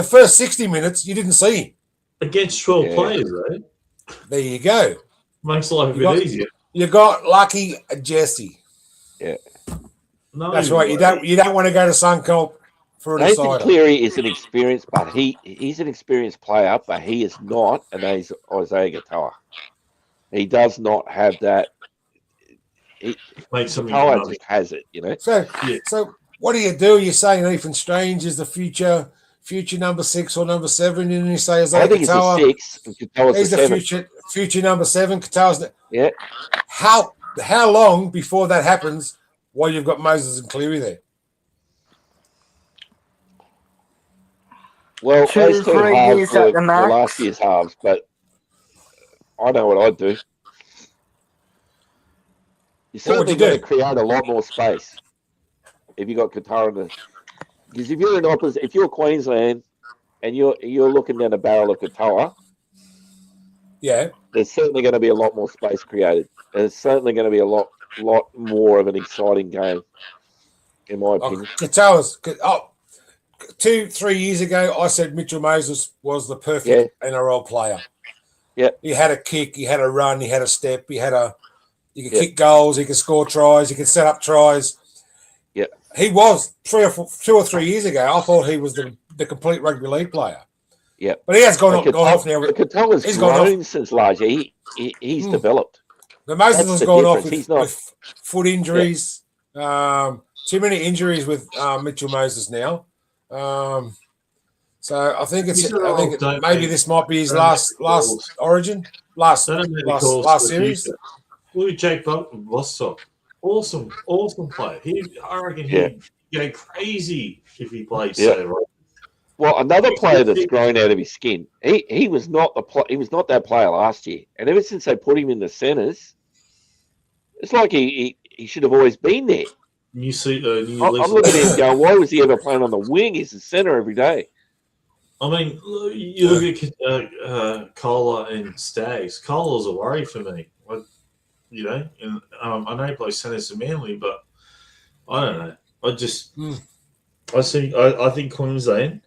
first 60 minutes you didn't see him against 12 players, right? There you go. Makes life a bit easier. You got lucky, Jesse. Yeah. No, that's right. You don't want to go to Suncorp for a decider. Nathan Cleary is an experienced, but he's an experienced player, but he is not an Isaiah Katoa. He does not have that. Katoa just has it, you know. So what do? You're saying Ethan Strange is the future number 6 or number 7, and you say Isaiah I think Katoa. He's the 6. He's the future number 7. Katoa's yeah. How how long before that happens while you've got Moses and Cleary there? Well, 2 those to two 3 halves years at the were max. last year's halves, but I know what I'd do. You're certainly going to create a lot more space if you got Qatar in the. Because if you're in opposite, if you're Queensland and you're looking down the barrel of Qatar, yeah, there's certainly going to be a lot more space created. There's certainly going to be a lot more of an exciting game, in my opinion. Qatar's 2-3 years ago, I said Mitchell Moses was the perfect NRL player. Yeah, he had a kick, he had a run, he had a step, he could kick goals, he could score tries, he could set up tries. Yeah, he was 2 or 3 years ago. I thought he was the complete rugby league player. Yeah, but he has gone off now. Qatar's grown since last year. He's developed. The Moses has gone off with foot injuries. Yeah. Too many injuries with Mitchell Moses now. So I think maybe this might be his last Origin, last series. Look at Jake Bostock. Awesome player. I reckon he'd go crazy if he played so right. Well, another player that's grown out of his skin. He was not that player last year, and ever since they put him in the centres, it's like he should have always been there. I'm looking at him going, why was he ever playing on the wing? He's the centre every day. I mean, you look at Kohler and Staggs. Kohler's a worry for me. And I know he plays centre to Manly, but I don't know. I think Queensland,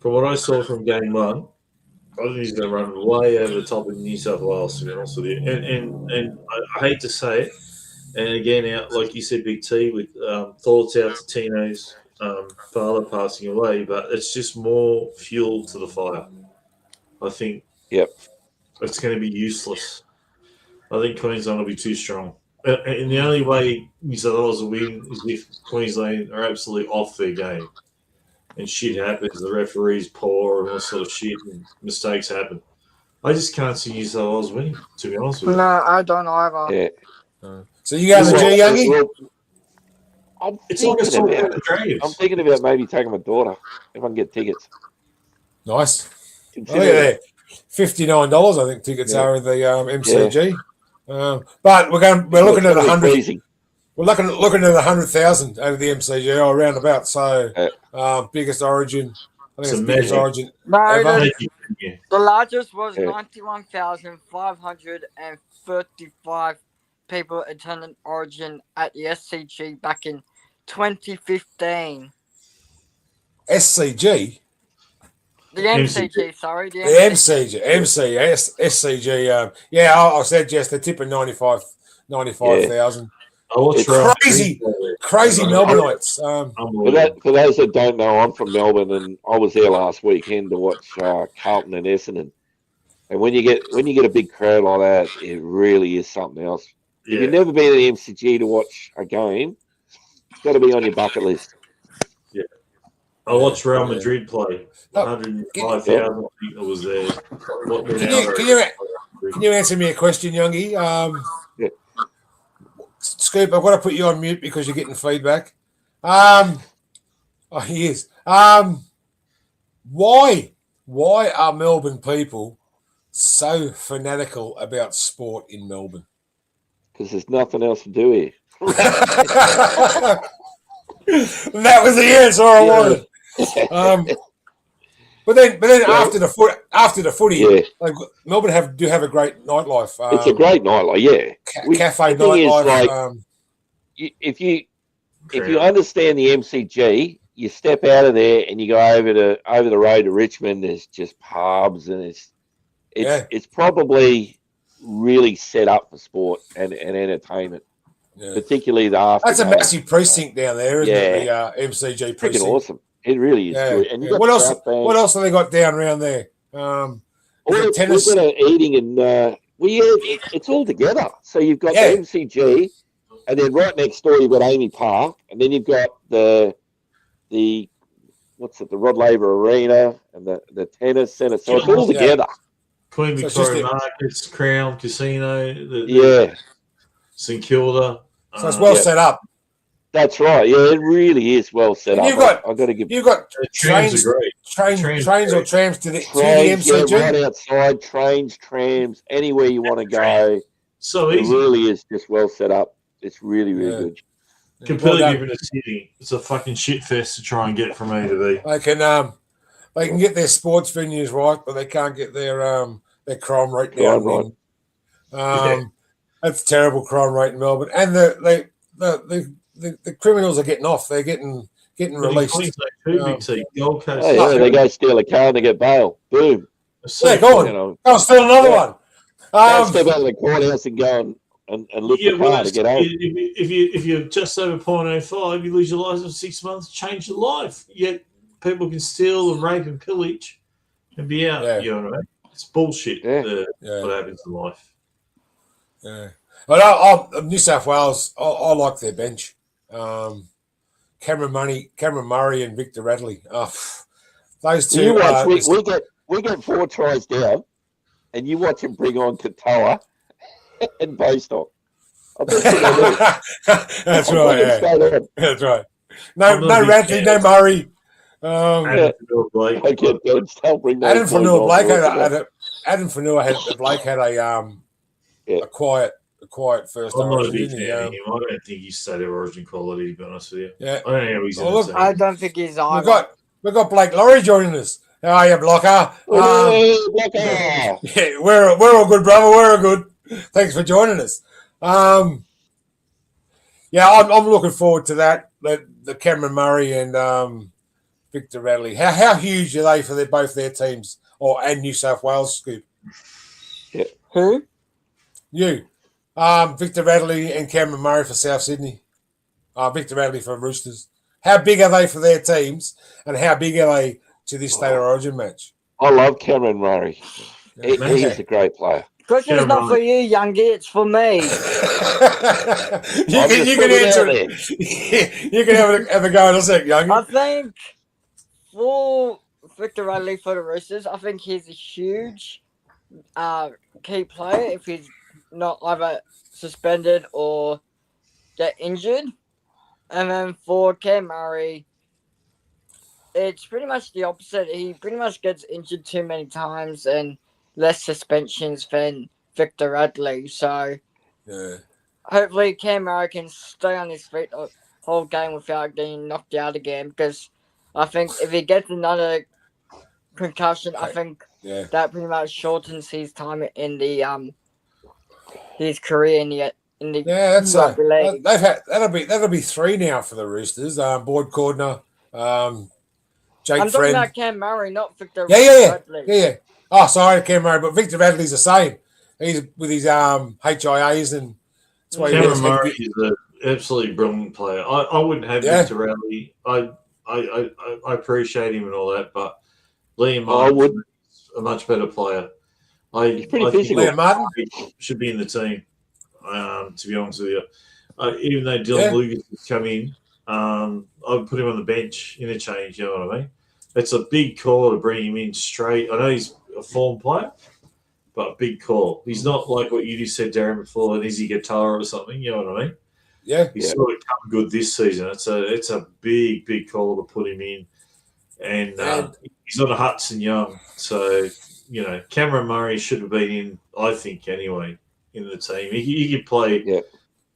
from what I saw from game one, I think he's going to run way over the top of New South Wales, to be honest with you. And I hate to say it, and again, like you said, Big T, with thoughts out to Tino's father passing away, but it's just more fuel to the fire. I think it's going to be useless. I think Queensland will be too strong. And the only way New South Wales will win is if Queensland are absolutely off their game. And shit happens, the referee's poor and all sort of shit, and mistakes happen. I just can't see New South Wales winning, to be honest with you. No, I don't either. Yeah. So you guys are G, Youngie? I'm thinking about maybe taking my daughter if I can get tickets. Nice. There. $59, I think tickets are at the MCG. But we're looking at 100. We're looking at 100,000 over the MCG or around about. So biggest Origin. I think it's the biggest Origin. No, the largest was 91,535 people attended Origin at the SCG back in 2015. SCG? The MCG, sorry. The MCG. SCG. I said, yes, they're tipping 95,000. Crazy Melbourneites. For those that don't know, I'm from Melbourne, and I was there last weekend to watch Carlton and Essendon. And when you get a big crowd like that, it really is something else. Yeah. If you've never been to the MCG to watch a game, it's got to be on your bucket list. Yeah, I watched Real Madrid play. 105,000 people was there. Can you answer me a question, Youngie? Scoop, I've got to put you on mute because you're getting feedback. He is. Why are Melbourne people so fanatical about sport in Melbourne? Because there's nothing else to do here. That was the answer I wanted. But then after the footy, Melbourne do have a great nightlife. It's a great nightlife, yeah. Cafe nightlife. If you understand the MCG, you step out of there and you go over the road to Richmond. There's just pubs, and it's probably really set up for sport and entertainment, particularly the after. That's a massive precinct down there, isn't it? The MCG precinct. Freaking awesome. It really is good. And what else have they got down around there? Tennis, eating, and it's all together. So you've got the MCG, and then right next door you've got Amy Park, and then you've got the Rod Laver Arena and the tennis centre. So it's all together. Queen Victoria Markets, Crown Casino. St Kilda. So it's well set up. That's right. Yeah, it really is well set And up. I've got to give. You've got Trams are great. trains or trams to the Trains, MCG. yeah, right outside. Trains, trams, anywhere you want to go. So It easy. really is just well set up. It's really, really good. Completely different to Sydney. It's a fucking shit fest to try and get from A to B. They can get their sports venues right, but they can't get their crime rate down. That's terrible crime rate in Melbourne, and the criminals are getting off. They're getting released. Gold Coast. Oh, yeah, they go steal a car and they get bail. Boom. Yeah, go on. Go steal another one. Step out of the courthouse and go and look the car to get home. If you're just over 0.05, you lose your license for 6 months, change your life. Yet people can steal and rape and pillage and be out. Yeah. You know what I mean? It's bullshit. What happens in life. Yeah. But New South Wales, I like their bench. Cameron Murray and Victor Radley. Those two. You watch, we get 4 tries down, and you watch him bring on Katoa and Bostock. That's right. Yeah. That's right. No Radley, no Murray. Adam Fanua-Blake. Adam Fanua-Blake had a quiet first. I'm not a big fan of him. I don't think he's state of origin quality, to be honest with you. Yeah. I don't know how he's in the team. I don't think he's either. We've got Blake Laurie joining us. How are you, Blocker? Yeah, we're all good, brother. We're all good. Thanks for joining us. I'm looking forward to that. The Cameron Murray and Victor Radley. How huge are they for both their teams and New South Wales, Scoop? Yeah. Who? You. Victor Radley and Cameron Murray for South Sydney. Victor Radley for Roosters. How big are they for their teams, and how big are they to this state of origin match? I love Cameron Murray. He's a great player. Question's not for you, Youngie. It's for me. you can answer it. You can have a go in a sec, Youngie. I think for Victor Radley for the Roosters, I think he's a huge key player if he's not either suspended or get injured. And then for Cam Murray, it's pretty much the opposite. He pretty much gets injured too many times and less suspensions than Victor Radley. So hopefully Cam Murray can stay on his feet the whole game without getting knocked out again, because I think if he gets another concussion, I think that pretty much shortens his time in the his career in the that's league. that'll be 3 now for the Roosters. Boyd Cordner, Jake I'm talking Friend. about Cam Murray, not Victor Radley. Yeah. Oh, sorry, Cam Murray, but Victor Radley's the same. He's with his HIAs, and that's why Cameron Murray is an absolutely brilliant player. I wouldn't have Victor Radley. I appreciate him and all that, but Liam Martin is a much better player. He's pretty physical. Liam Martin should be in the team. To be honest with you, even though Dylan Lucas has come in, I would put him on the bench, interchange. You know what I mean? It's a big call to bring him in straight. I know he's a form player, but a big call. He's not like what you just said, Darren, before, an Izzy guitar or something. You know what I mean? Yeah. He's sort of come good this season. It's a big call to put him in, and he's not a Hudson Young, so Cameron Murray should have been in. I think anyway. In the team, he could play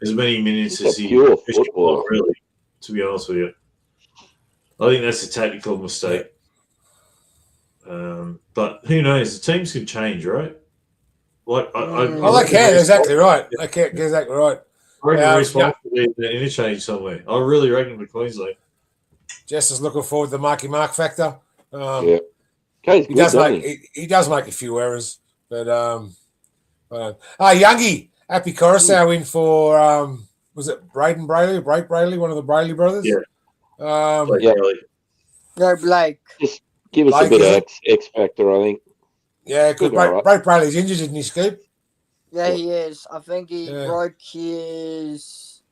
as many minutes as he football, really. To be honest with you, I think that's a tactical mistake. But who knows? The teams can change, right? Like, they can. Exactly right. They can. Exactly right. I reckon responsible to interchange somewhere. I really reckon for Queensland. Jess is looking forward to the Marky Mark factor. He does make a few errors, but Youngie, Happy Coruscant in for was it Brayden Brayley, one of the Brayley brothers? Go Blake. Just give us a bit of X factor, I think. Yeah, because Blake Brayley's injured, isn't he, Scoop? Yeah, he is. I think he broke his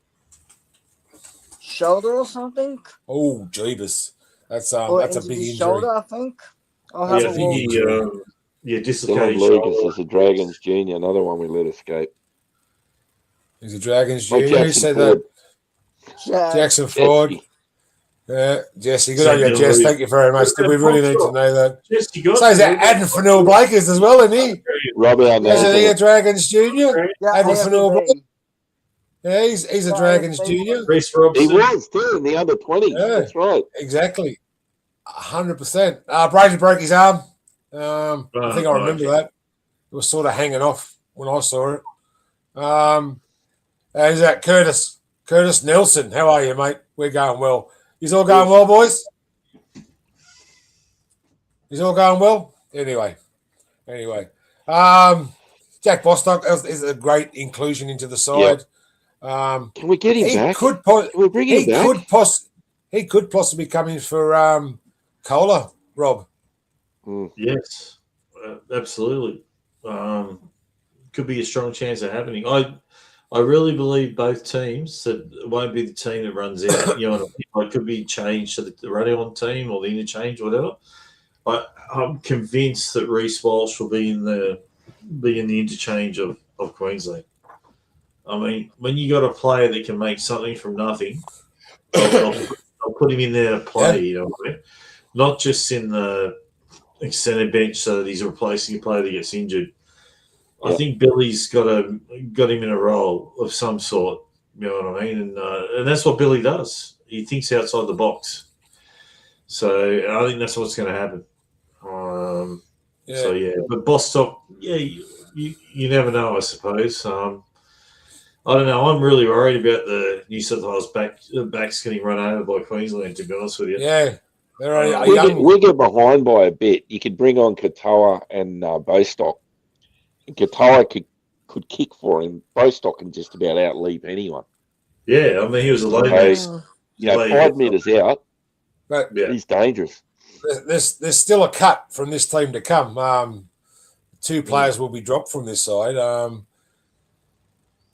shoulder or something. Oh, Jeebus. That's a big injury. Shoulder, I think. I think he dislocated Lucas is a Dragons junior, another one we let escape. He's a Dragons Oh, junior. Who said Ford. that? Yeah. Jackson Ford. Jesse. Yeah, Jesse. Good on you, Second Jess. lead. Thank you very much. Did we really need to know that? Yes, you got So is that Adam Fanil Blake is as well, isn't he? Robbie Isn't he a Anderson. Dragons junior? Yeah, Adam Fanil Blake. AFB. Yeah, he's a Yeah, Dragons AFB. junior. Reese He Robson. was too in the under 20s. Yeah. That's right. Exactly. 100%. Brady broke his arm. I think I remember okay. that. It was sort of hanging off when I saw it. Is that Curtis? Curtis Nelson. How are you, mate? We're going well. He's all going well, boys? He's all going well? Anyway. Jack Bostock is a great inclusion into the side. Can we get him back? Can we bring him back? He could possibly come in for Kohler, Rob. Yes, absolutely. Could be a strong chance of happening. I really believe both teams that it won't be the team that runs out. You know, it could be changed to the run-on team or the interchange, or whatever. I'm convinced that Reece Walsh will be in the interchange of Queensland. I mean, when you got a player that can make something from nothing, I'll put him in there to play. You know what I mean? Not just in the extended bench so that he's replacing a player that gets injured. I think Billy's got him in a role of some sort. You know what I mean? And that's what Billy does. He thinks outside the box. So I think that's what's going to happen. So but Bostock, you never know, I suppose. I don't know. I'm really worried about the New South Wales backs getting run over by Queensland, to be honest with you. Yeah. We'll get behind by a bit. You could bring on Katoa and Bostock. Katoa could kick for him. Bostock can just about out-leap anyone. Yeah, I mean, he was a low. 5 metres out, But he's dangerous. there's still a cut from this team to come. 2 players will be dropped from this side.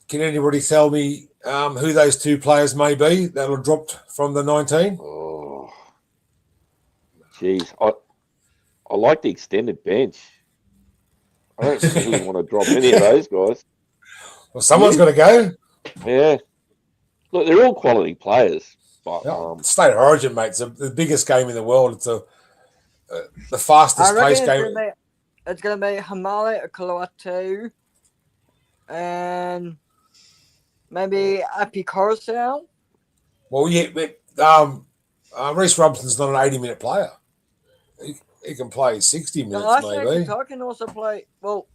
Can anybody tell me who those 2 players may be that were dropped from the 19? Oh, jeez. I like the extended bench. I don't really want to drop any of those guys. Well, someone's got to go. Yeah. Look, they're all quality players. But, State of Origin, mate. It's the biggest game in the world. It's the fastest paced game. It's going to be Hamale Akaloatu and maybe Api Coruscant. Well, Reece Robson's not an 80-minute player. He can play 60 minutes, No, I maybe. think I can also play. Well,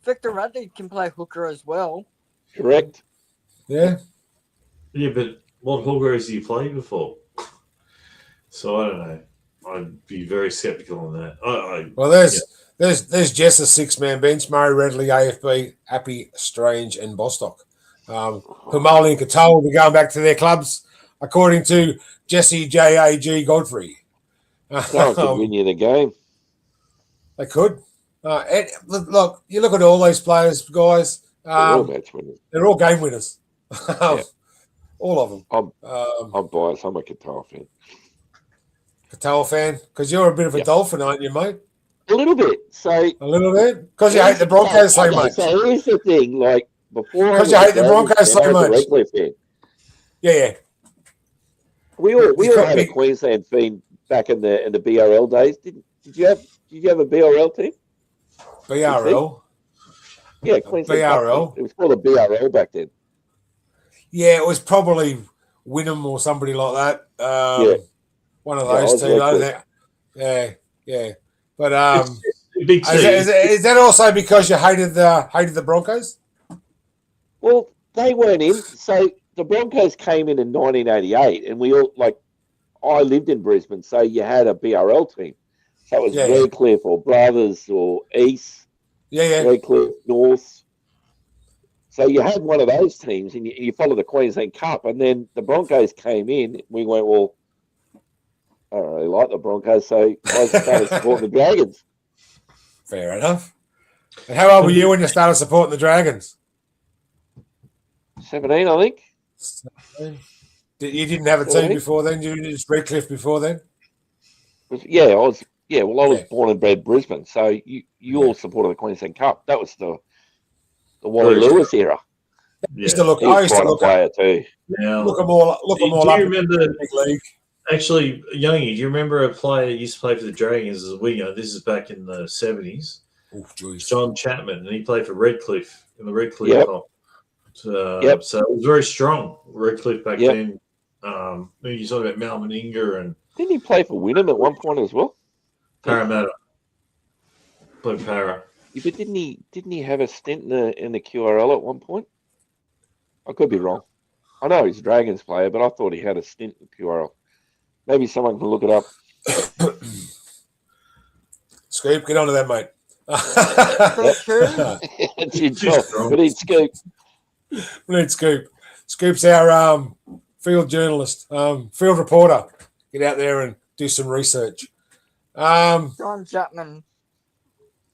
Victor Radley can play hooker as well. Correct. Yeah. Yeah, but what hooker has he played before? So I don't know. I'd be very skeptical on that. Well, there's Jess a 6-man bench. Murray Redley, AFB, Appy, Strange, and Bostock. Humali and Katoa will be going back to their clubs, according to Jesse J.A.G. Godfrey. Someone could win you the game. They could. And look, you look at all these players, guys. They're all match winners. They're all game winners. All of them. I'm biased. I'm a Katoa fan. Katoa fan? Because you're a bit of a Dolphin, aren't you, mate? A little bit. So a little bit? Because you hate the Broncos so much. So here's the thing. Like, before because you hate the Broncos so much. Yeah. We all had a Queensland fiend back in the BRL days. Did you have a BRL team? BRL? Yeah, Queensland. BRL. It was called a BRL back then. Yeah, it was probably Wynnum or somebody like that. One of those two. Yeah. But is that also because you hated the Broncos? Well, they weren't in. So the Broncos came in 1988, and we all I lived in Brisbane, so you had a BRL team. So it was Redcliffe or Brothers or East. Yeah. Redcliffe, North. So you had one of those teams, and you followed the Queensland Cup, and then the Broncos came in. We went, well, I don't really like the Broncos, so I started supporting the Dragons. Fair enough. And how old were you when you started supporting the Dragons? 17, I think. 17. You didn't have a team before then? You did just Redcliffe before then? Yeah, I was. Yeah, well, I was born and bred Brisbane, so you all supported the Queensland Cup. That was the Wally Lewis era. Used to look. He I was used to quite a look player too. Now, look them all do you up in remember? the big league. Actually, Youngie, do you remember a player that used to play for the Dragons as a winger? This is back in the 70s. Oh, geez. John Chapman, and he played for Redcliffe in the Redcliffe Yep. comp. Yep. So it was very strong, Redcliffe back Yep. then. You're talking about Mal Meninga and Didn't he play for Wynnum at one point as well? Parramatta. Played Para. Yeah, but didn't he have a stint in the QRL at one point? I could be wrong. I know he's a Dragons player, but I thought he had a stint in QRL. Maybe someone can look it up. Scoop, get on to that, mate. It's your job. We need Scoop. We need Scoop. Scoop's our field journalist, field reporter. Get out there and do some research. John Chapman.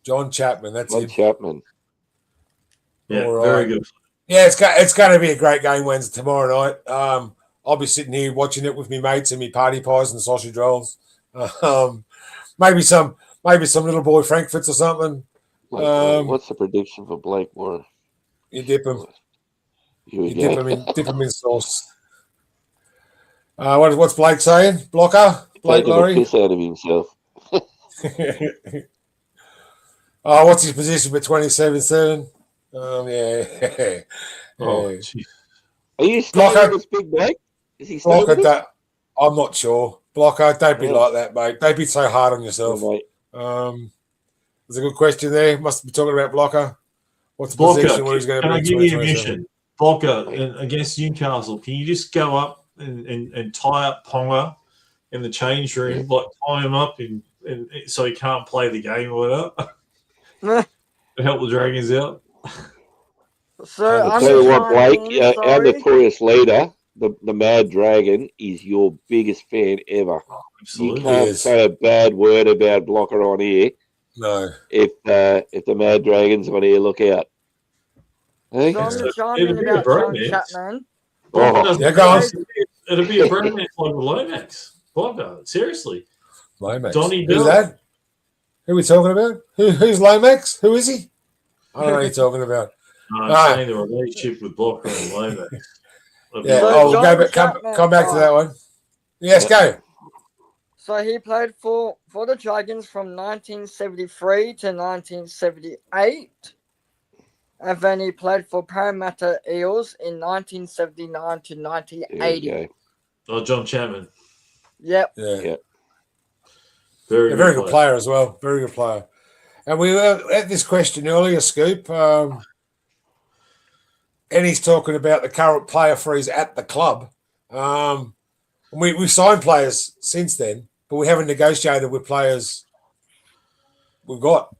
John Chapman, that's John it. Chapman. Yeah, All right. very good. Yeah, it's going to be a great game Wednesday tomorrow night. I'll be sitting here watching it with me mates and me party pies and sausage rolls. Maybe some little boy Frankfurts or something. What's the prediction for Blake Moore? You dip them. You dip them in sauce. What's Blake saying? Blocker? Blake Laurie? Piss out of himself. What's his position for 27-7? Yeah. Oh, geez. Are you Blocker. studying this big Blake? Is he studying Blocker, this? I'm not sure. Blocker, don't be Yeah. like that, mate. Don't be so hard on yourself. Oh, mate. There's a good question there. Must be talking about Blocker. What's the Blocker, position where he's going to can be? I give you a 2027? mission? Blocker against Newcastle. Can you just go up and tie up Ponga in the change room, like tie him up and so he can't play the game or whatever? To help the Dragons out. So I'll I'm tell you what, Blake, our sorry. notorious leader, the Mad Dragon, is your biggest fan ever. You Absolutely. can't Yes. say a bad word about Blocker on here. No. If the Mad Dragon's on here, look out. Hey? So I'm It'd chiming be a about John bromance. Chapman. Oh, Yeah, go on. It'll be a bromance like with Lomax. Blocker, seriously. Lomax. Donnie Who's Bell. that? Who are we talking about? Who's Lomax? Who is he? I don't know what you're talking about. I'm saying the relationship with Blocker and Lomax. Yeah. So We'll John go back. Chapman, Come back to that one. Yes, go. So he played for the Dragons from 1973 to 1978. And then he played for Parramatta Eels in 1979 to there 1980. you go. Oh, John Chapman. Yep. Yeah. Very, A very good player as well. Very good player. And we were at this question earlier, Scoop. And he's talking about the current player freeze at the club. We've signed players since then, but we haven't negotiated with players we've got.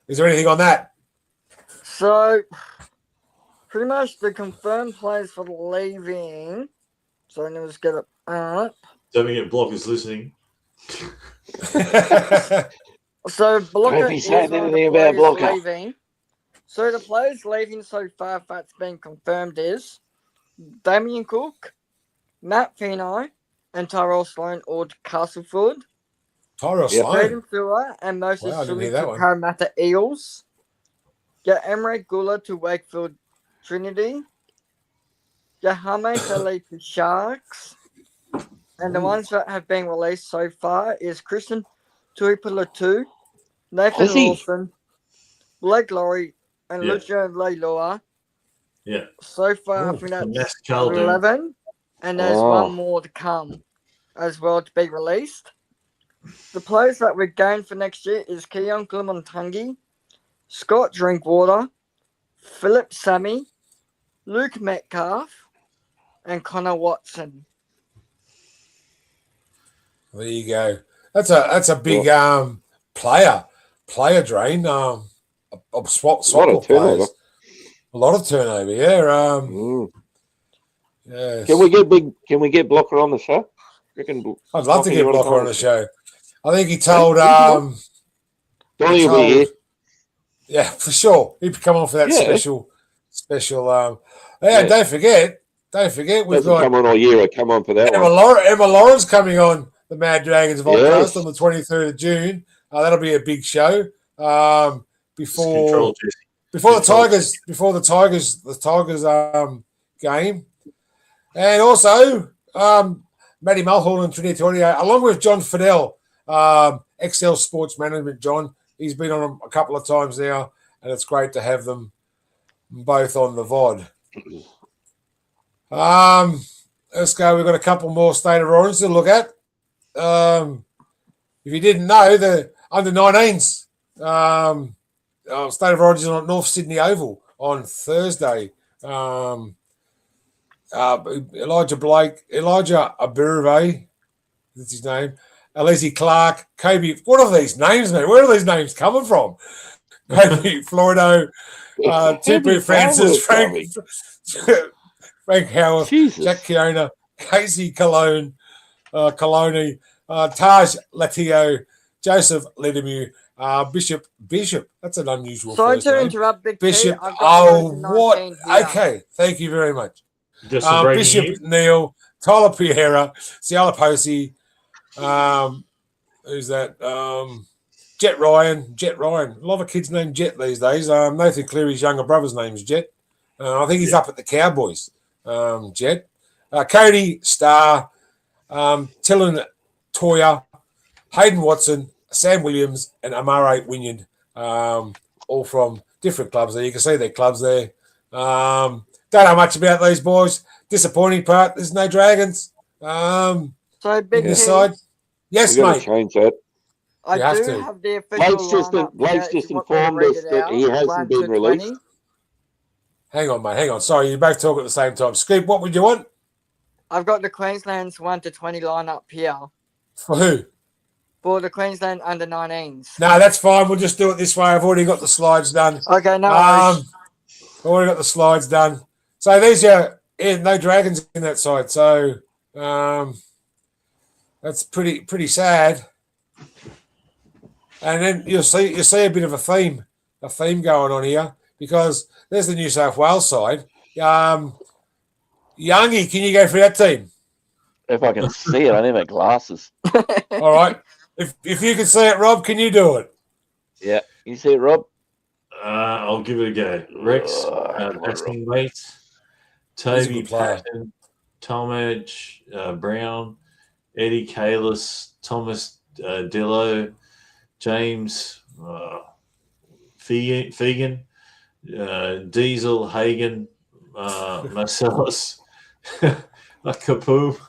Is there anything on that? So pretty much the confirmed players for the leaving. So let's get it up. Don't forget Blocker's listening. So Blocker Don't be is saying one of anything the about players Blocker. leaving. So the players leaving so far that's been confirmed is Damien Cook, Matt Finau, and Tyrell Sloan or Castleford. Tyrell Yeah. Sloan. Braden Fuller and Moses Wow, I didn't hear Suli that to one. Parramatta Eels. Get Emre Gula to Wakefield Trinity. Get James Ali to Sharks. And the ones that have been released so far is Christian Tuipula, Nathan Has he? Lawson, Blake Laurie, and Yeah. Lucio Leilua. Yeah. So far, I Ooh, think And that's that's Caldoon. 11. And there's Oh. one more to come as well to be released. The players that we're going for next year is Keon Glumontangi, Scott Drinkwater, Philip Sammy, Luke Metcalf, and Connor Watson. There you go. That's a big player drain. Swap A lot of turnover. players. A lot of turnover. Yeah. Mm. Yes. Can we get Blocker on the show? Reckon I'd love to Blocker, get you wanna Blocker come on the show. I think he told. Donnie will be here. Yeah, for sure. He'd come on for that Yeah. special. Yeah. Don't forget. We've Doesn't got come on all year. I come on for that Emma, one. Emma Lawrence coming on the Mad Dragons podcast Yes. on the 23rd of June. That'll be a big show. Control, Before Jesse. before the Tigers game, and also Matty Mulhall and Trinity Tornio, along with John Fidel, XL Sports Management. John, he's been on a couple of times now, and it's great to have them both on the VOD. Let's go. We've got a couple more State of Origins to look at. If you didn't know, the under-19s State of Origin on North Sydney Oval on Thursday. Elijah Aburve, that's his name. Alizé Clark, Kobe. What are these names, man? Where are these names coming from? Kobe Florido, Tipu Francis, Frank Howard, Jack Keona, Casey Coloni, Taj Latio, Joseph Ledemu, Bishop. That's an unusual. Sorry first to name. interrupt, Big Bishop. T. What? Okay, thank you very much. Bishop Neil, Tyler Piera, Ciala Posey, who's that? Jet Ryan. A lot of kids named Jet these days. Nathan Cleary's younger brother's name is Jet. I think he's up at the Cowboys. Jet. Cody Starr, Tillen Toya, Hayden Watson, Sam Williams, and Amare Wynyard, all from different clubs there. You can see their clubs there. Don't know much about these boys. Disappointing part, there's no Dragons. So Big this T, side. Yes, We're mate. change that. I You have do to. have the official Blake's just informed us that he hasn't been released. Hang on, mate. Hang on. Sorry, you both talk at the same time. Scoop, what would you want? I've got the Queensland's 1 to 20 lineup here For who? for the Queensland under-19s. No, that's fine. We'll just do it this way. I've already got the slides done. Okay, no worries. Already got the slides done. So these are no Dragons in that side. So that's pretty sad. And then you'll see a bit of a theme going on here, because there's the New South Wales side. Youngie, can you go for that team? If I can see it, I need my glasses. All right. If you can see it, Rob, can you do it? Yeah. You see it, Rob? I'll give it a go. Rex, passing weight. Toby Patton, Tom Edge, Brown, Eddie Kalis, Thomas Dillo, James Fegan, Diesel Hagen, Marcellus Kapoor.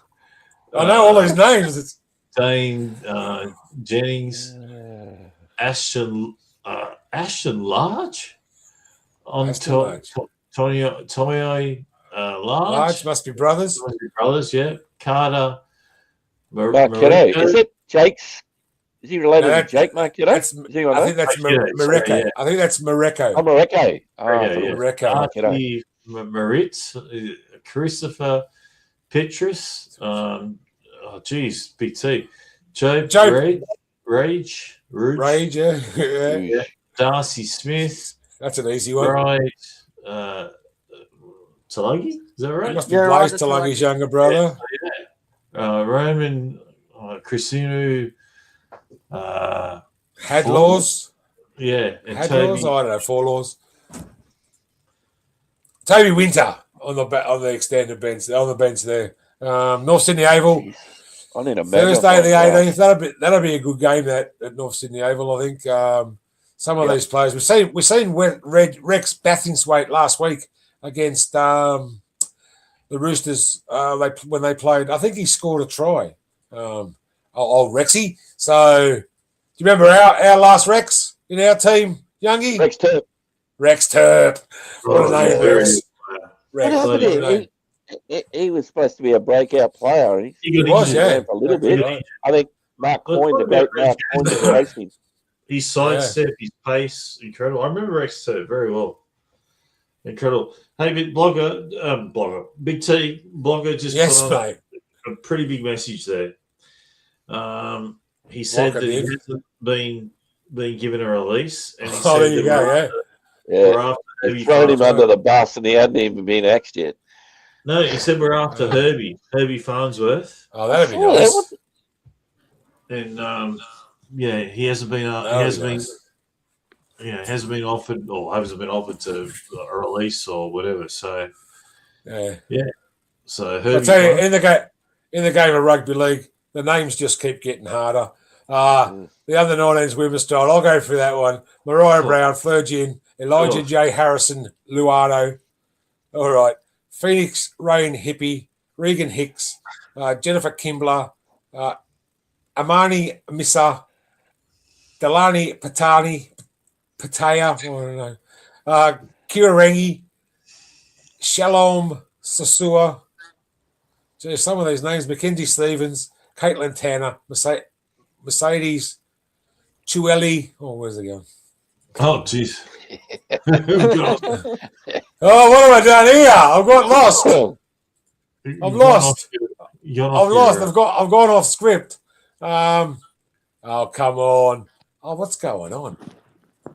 I know all these names. It's Dane Jennings, Ashton Large, on Tomio Large must be brothers. Yeah. Carter. Marquette. Is it Jake's? Is he related to Jake Marquette? I think that's Mareko. I think that's Mareko. Oh, Mareko. Mareko. Maritz, Christopher Petrus. Big T. Joe Rage, yeah. Darcy Smith. That's an easy one. Right. Talagi? Is that right? It must be Blaze Talagi's younger brother. Roman Christinu. Hadlaws. Yeah. And Hadlaws? I don't know. Forlaws. Toby Winter on the extended bench, on the bench there. North Sydney Oval. I need a Thursday the 18th. That'll be a good game at North Sydney Oval, I think. Some of these players we've seen Rex Bathingthwaite last week against the Roosters. When they played, I think he scored a try. Old Rexy. So, do you remember our last Rex in our team, Youngie? Rex Turp. What a name, Rex. He was supposed to be a breakout player. He was, yeah. For a little bit. Right. I think Mark Coyne, the great Mark Coyne, replaced him. His sidestep, his pace, incredible. I remember Rex Turp very well. Incredible. Hey, Blogger, Big T, Blogger just put on a pretty big message there. He said that he hasn't been given a release. And he said there you go, They thrown him under the bus and he hadn't even been axed yet. No, he said we're after Herbie Farnsworth. Oh, that'd be nice. And he hasn't been. hasn't been offered or hasn't been offered to a release or whatever. So Yeah. So I Herbie tell you, Clark, in the game of rugby league, the names just keep getting harder. The under 19s women's style, I'll go through that one. Mariah Brown, Fleur Gin, Elijah J. Harrison, Luardo. All right. Phoenix Rain Hippie, Regan Hicks, Jennifer Kimbler, Amani Missa, Delani Pataya, I don't know, Kira Rangi, Shalom Sasua. Geez, some of these names: Mackenzie Stevens, Caitlin Tanner, Mercedes Chueli. Oh, where's it going? oh jeez. Oh, what have I done here? I've got lost. I've lost. I've lost. I've gone off script. Oh, come on. Oh, what's going on?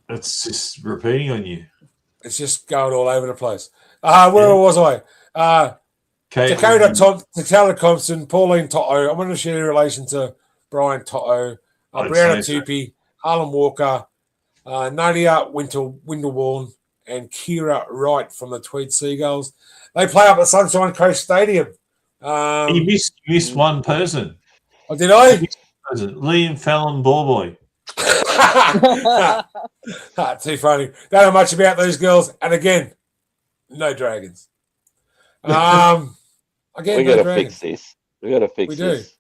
It's just repeating on you. It's just going all over the place. Where was I? Dakota Thompson, Pauline Toto. I'm going to share in relation to Brian Toto, Brianna Tupy, Harlan Walker, Nadia Winterborn, and Kira Wright from the Tweed Seagulls. They play up at Sunshine Coast Stadium. You missed one person. Oh, did I? Liam Fallon Ballboy. Too funny. Don't know much about these girls. And again, no Dragons. Again, we got to fix this. We got to fix this.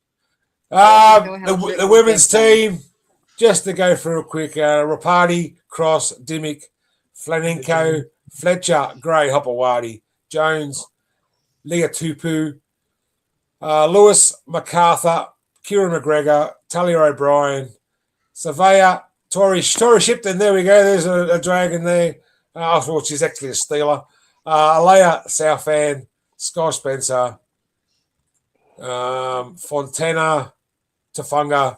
The women's team, just to go through a quick, Rapati, Cross, Dimmick, Flanenko, Fletcher, Gray, Hopewadi, Jones, Leah Tupu, Lewis MacArthur, Kieran McGregor, Talia O'Brien, Savea, Tori Shipton. There we go. There's a Dragon there. I thought she's actually a Steeler. Alea Southan, Sky Spencer, Fontana, Tafunga,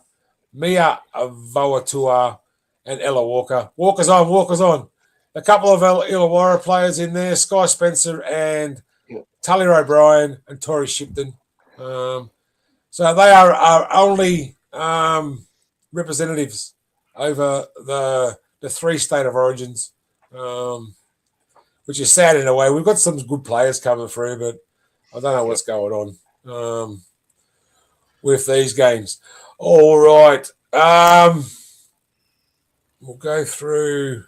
Mia Voatua, and Ella Walker. Walker's on. A couple of Illawarra players in there, Sky Spencer and Talia O'Brien and Tori Shipton. So they are our only representatives over the three state of origins, which is sad in a way. We've got some good players coming through, but I don't know what's going on with these games. All right. We'll go through.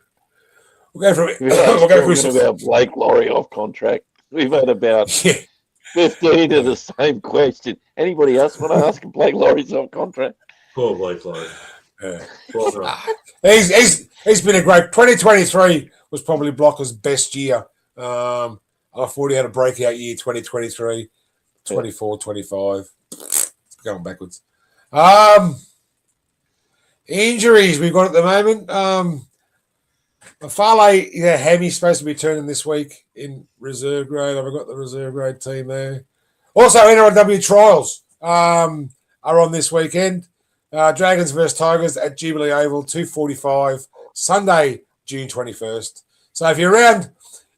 We'll go through some about Blake Laurie off contract. We've had about 15 of the same question. Anybody else want to ask if Blake Laurie's off contract? Poor Blake Laurie. He's been a great 2023 was probably Blocker's best year. I thought he had a breakout year 2023, 24, 25. It's going backwards. Injuries we've got at the moment. Farley, Hammy's supposed to be turning this week in reserve grade. I've got the reserve grade team there. Also, NRLW trials are on this weekend. Dragons versus Tigers at Jubilee Oval, 2:45, Sunday, June 21st. So if you're around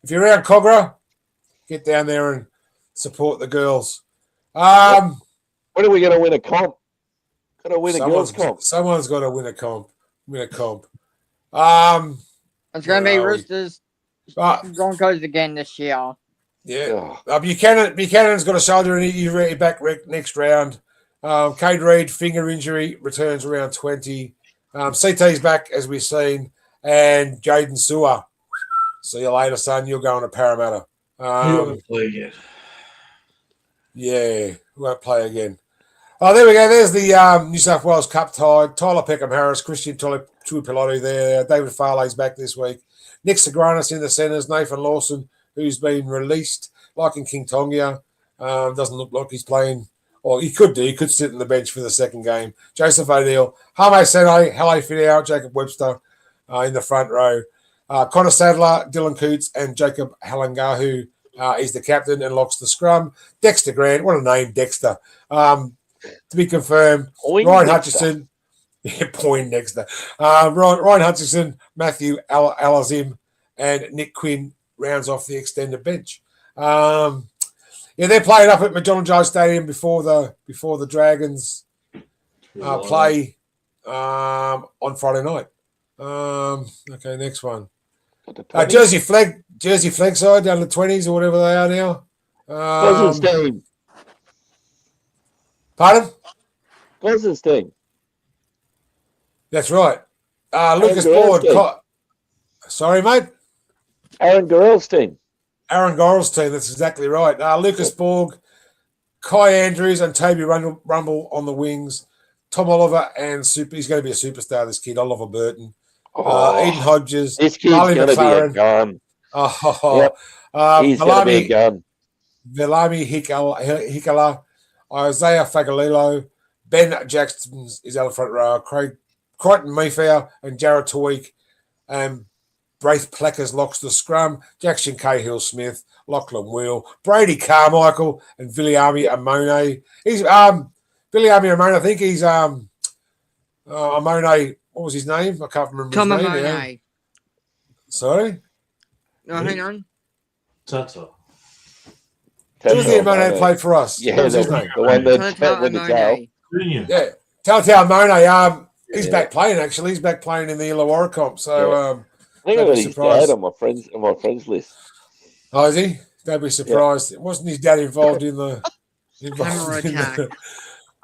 Cogra, get down there and support the girls. When are we going to win a comp? Got to win a girls comp. Someone's got to win a comp. It's going to be Roosters, Broncos again this year. Yeah. Buchanan's got a shoulder injury back next round. Cade Reid, finger injury, returns around 20. CT's back, as we've seen. And Jaden Sewer. See you later, son. You're going to Parramatta. He won't play again. Yeah, won't play again. Oh, there we go. There's the New South Wales Cup tie. Tyler Peckham-Harris, Christian Tuipilotu there. David Farley's back this week. Nick Sagranis in the centres. Nathan Lawson, who's been released, like in King Tonga. Doesn't look like he's playing. Or he could do. He could sit on the bench for the second game. Joseph O'Neill, Hame Sene, Halle Fidel, Jacob Webster in the front row. Connor Sadler, Dylan Coots, and Jacob Halangahu is the captain and locks the scrum. Dexter Grant, what a name, Dexter. To be confirmed, Ryan Hutchison. Yeah, Poindexter. Ryan Hutchison, Matthew Alazim, and Nick Quinn rounds off the extended bench. They're playing up at Macdonald Jones Stadium before the Dragons play on Friday night. Okay, next one. Got the 20s. Jersey flag side down the 20s or whatever they are now. Constantine. Pardon? Constantine. That's right. Lucas Aaron Board. Sorry, mate. Aaron Gorell's team. Aaron Gorell's team. That's exactly right. Lucas Borg, Kai Andrews, and Toby Rumble on the wings. Tom Oliver and he's going to be a superstar. This kid, Oliver Burton, Eden Hodges, This kid's Harley going to be a McLaren. gun. Yep. He's going to be a gun. Vilami Hikala, Isaiah Fagalilo, Ben Jackson is out of front row, Crichton Mayfair and Jarrett Tweek, and Braith Pleckers locks the scrum, Jackson Cahill Smith, Lachlan Wheel, Brady Carmichael, and Viliami Amone. He's Viliami Amone, I think he's Amone, what was his name? I can't remember Tom his name. Amone. Sorry? Oh, hang on. Tata. Who was the Amone that played for us? Yeah, what was his name? the one that Tata went to jail. Amone. Junior. Yeah. Telltale Amone, he's back playing actually. He's back playing in the Illawarra comp. So I think I got his dad on my friends list. Oh, is he? Don't be surprised. Wasn't his dad involved in the Hammer attack.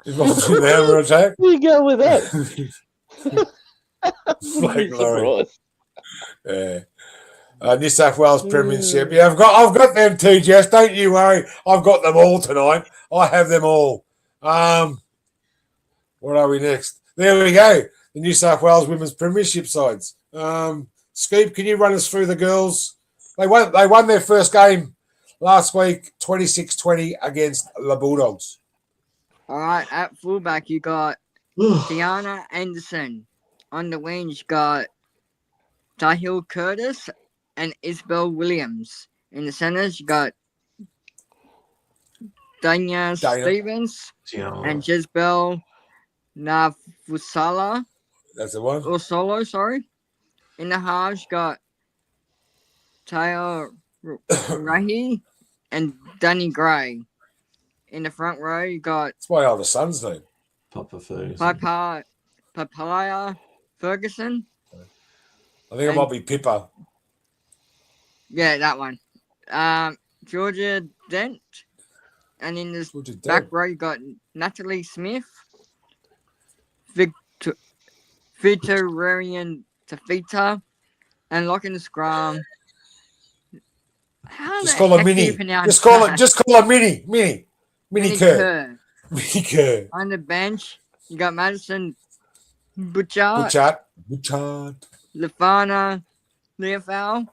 involved in the hammer attack? Where you go with that? Blake Laurie. Surprised. Yeah. New South Wales Premiership. Yeah, I've got them too, Jess. Don't you worry. I've got them all tonight. I have them all. What are we next? There we go. The New South Wales Women's Premiership sides. Scoop, can you run us through the girls? They won their first game last week, 26-20 against the Bulldogs. All right, at fullback, you got Tiana Anderson. On the wings, you got Tahil Curtis and Isabel Williams. In the centers, you got Danya Stevens and Jezbel Navusala. That's the one. Or Solo, sorry. In the halves, you got Taylor Rahi and Danny Gray. In the front row, you got That's my older son's name. Papa Ferguson. Papaya Ferguson. I think it might be Pippa. Yeah, that one. Georgia Dent. And in this back row, you got Natalie Smith, Victorian Tafita, and lock in the scrum. Just call her Mini. Just call her Mini. Mini Kerr. Mini Kerr. On the bench, you got Madison Butchart. Lefana Leofau.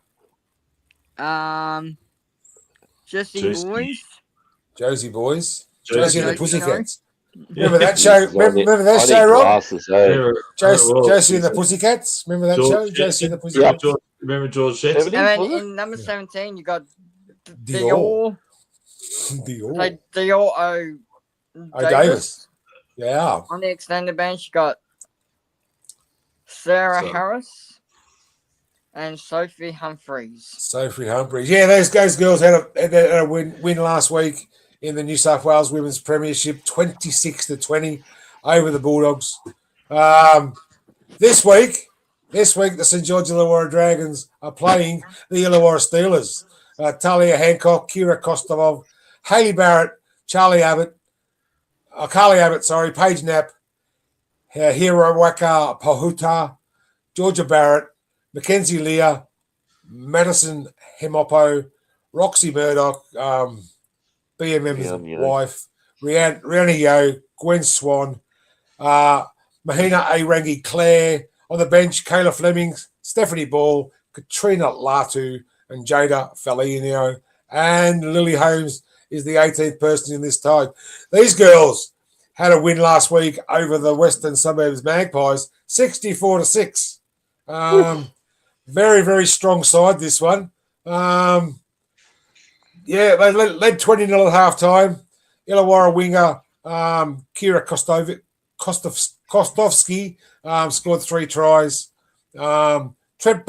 Josie Boys. Josie Josie and the Josie, Pussycats. Remember that show? Remember that show, Rob? Josie and the Pussycats. Remember that show? Josie and the Pussycats. Remember George Shetson? And then in number 17, you got Dior. Dior Davis. Yeah. On the extended bench, you got Sarah Harris and Sophie Humphreys. Yeah, those girls had a win last week in the New South Wales Women's Premiership, 26-20 over the Bulldogs. This week, the St. George Illawarra Dragons are playing the Illawarra Steelers. Talia Hancock, Kira Kostovov, Hayley Barrett, Carly Abbott, Paige Knapp, Hira Waka Pahuta, Georgia Barrett, Mackenzie Leah, Madison Hemopo, Roxy Murdoch, BMM's wife, Rihanna Yo, Gwen Swan, Mahina A. Rangi Claire, on the bench, Kayla Fleming, Stephanie Ball, Katrina Latu, and Jada Felinio, and Lily Holmes is the 18th person in this tie. These girls had a win last week over the Western Suburbs Magpies, 64-6. Very, very strong side, this one. They led 20-0 at half-time. Illawarra winger Kira Kostovsky scored 3 tries. Both Trent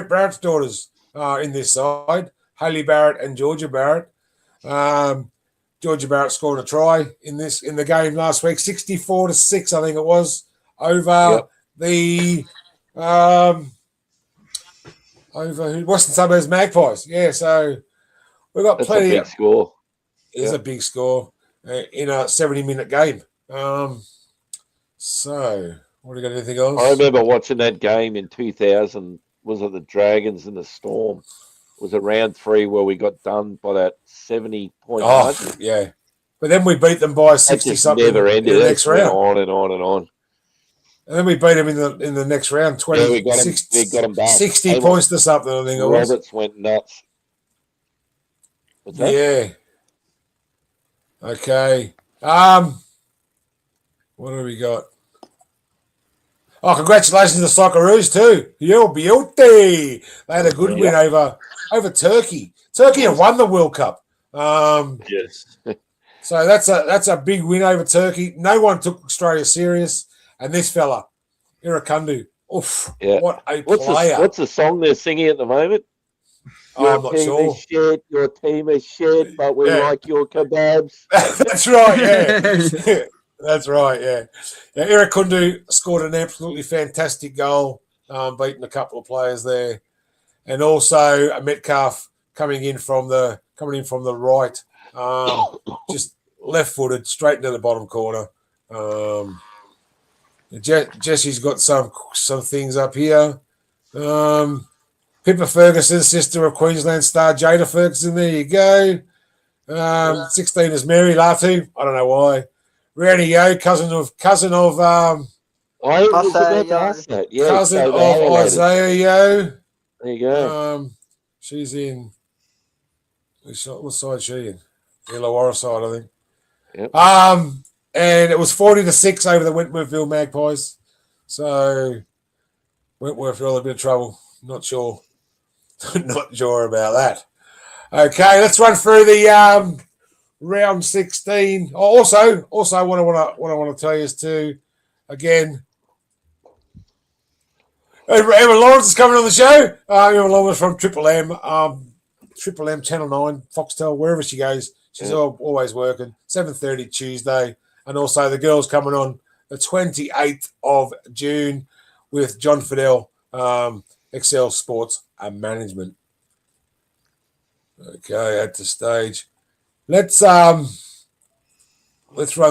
Barrett's daughters in this side, Hayley Barrett and Georgia Barrett. Georgia Barrett scored a try in the game last week, 64-6, I think it was, over the Over Western Suburbs Magpies. Yeah, so we've got That's a plenty. big score. It's a big score in a 70-minute game. So, what do you got? Anything else? I remember watching that game in 2000. Was it the Dragons and the Storm? Was it round 3 where we got done by that 70-point margin? Yeah. But then we beat them by 60-something never in ended. the next round. On and on and on. And then we beat them in the next round, 20, Yeah, we got them back. 60 points to something, I think it was. Roberts went nuts. What's that? Yeah. Okay. What do we got? Oh, congratulations to the Socceroos too. You're beauty. They had a good win over Turkey. Turkey have won the World Cup. Yes. So that's a big win over Turkey. No one took Australia serious, and this fella, Irakundu. Oof! Yeah. What a player! What's the song they're singing at the moment? I'm not sure. Is shit, your team is shit, but we like your kebabs. That's right. Yeah. That's right, yeah. Irakundu scored an absolutely fantastic goal, beating a couple of players there, and also a Metcalf coming in from the right, just left-footed, straight into the bottom corner. Jesse's got some things up here. Pippa Ferguson, sister of Queensland star Jada Ferguson. There you go. 16 is Mary Latu. I don't know why. Rowdy Yo, cousin of Isaiah Yo. There you go. She's in. What side is she in? Illawarra side, I think. Yep. And it was 40-6 over the Wentworthville Magpies. So Wentworthville a bit of trouble. Not sure. Not sure about that. Okay, let's run through the round 16. Also, what I want to tell you is too, again, Emma Lawrence is coming on the show. Emma Lawrence from Triple M, Channel 9, Foxtel, wherever she goes. She's always working. 7:30 Tuesday, and also the girls coming on the 28th of June with John Fidel, Excel Sports and Management. Okay, at the stage. Let's run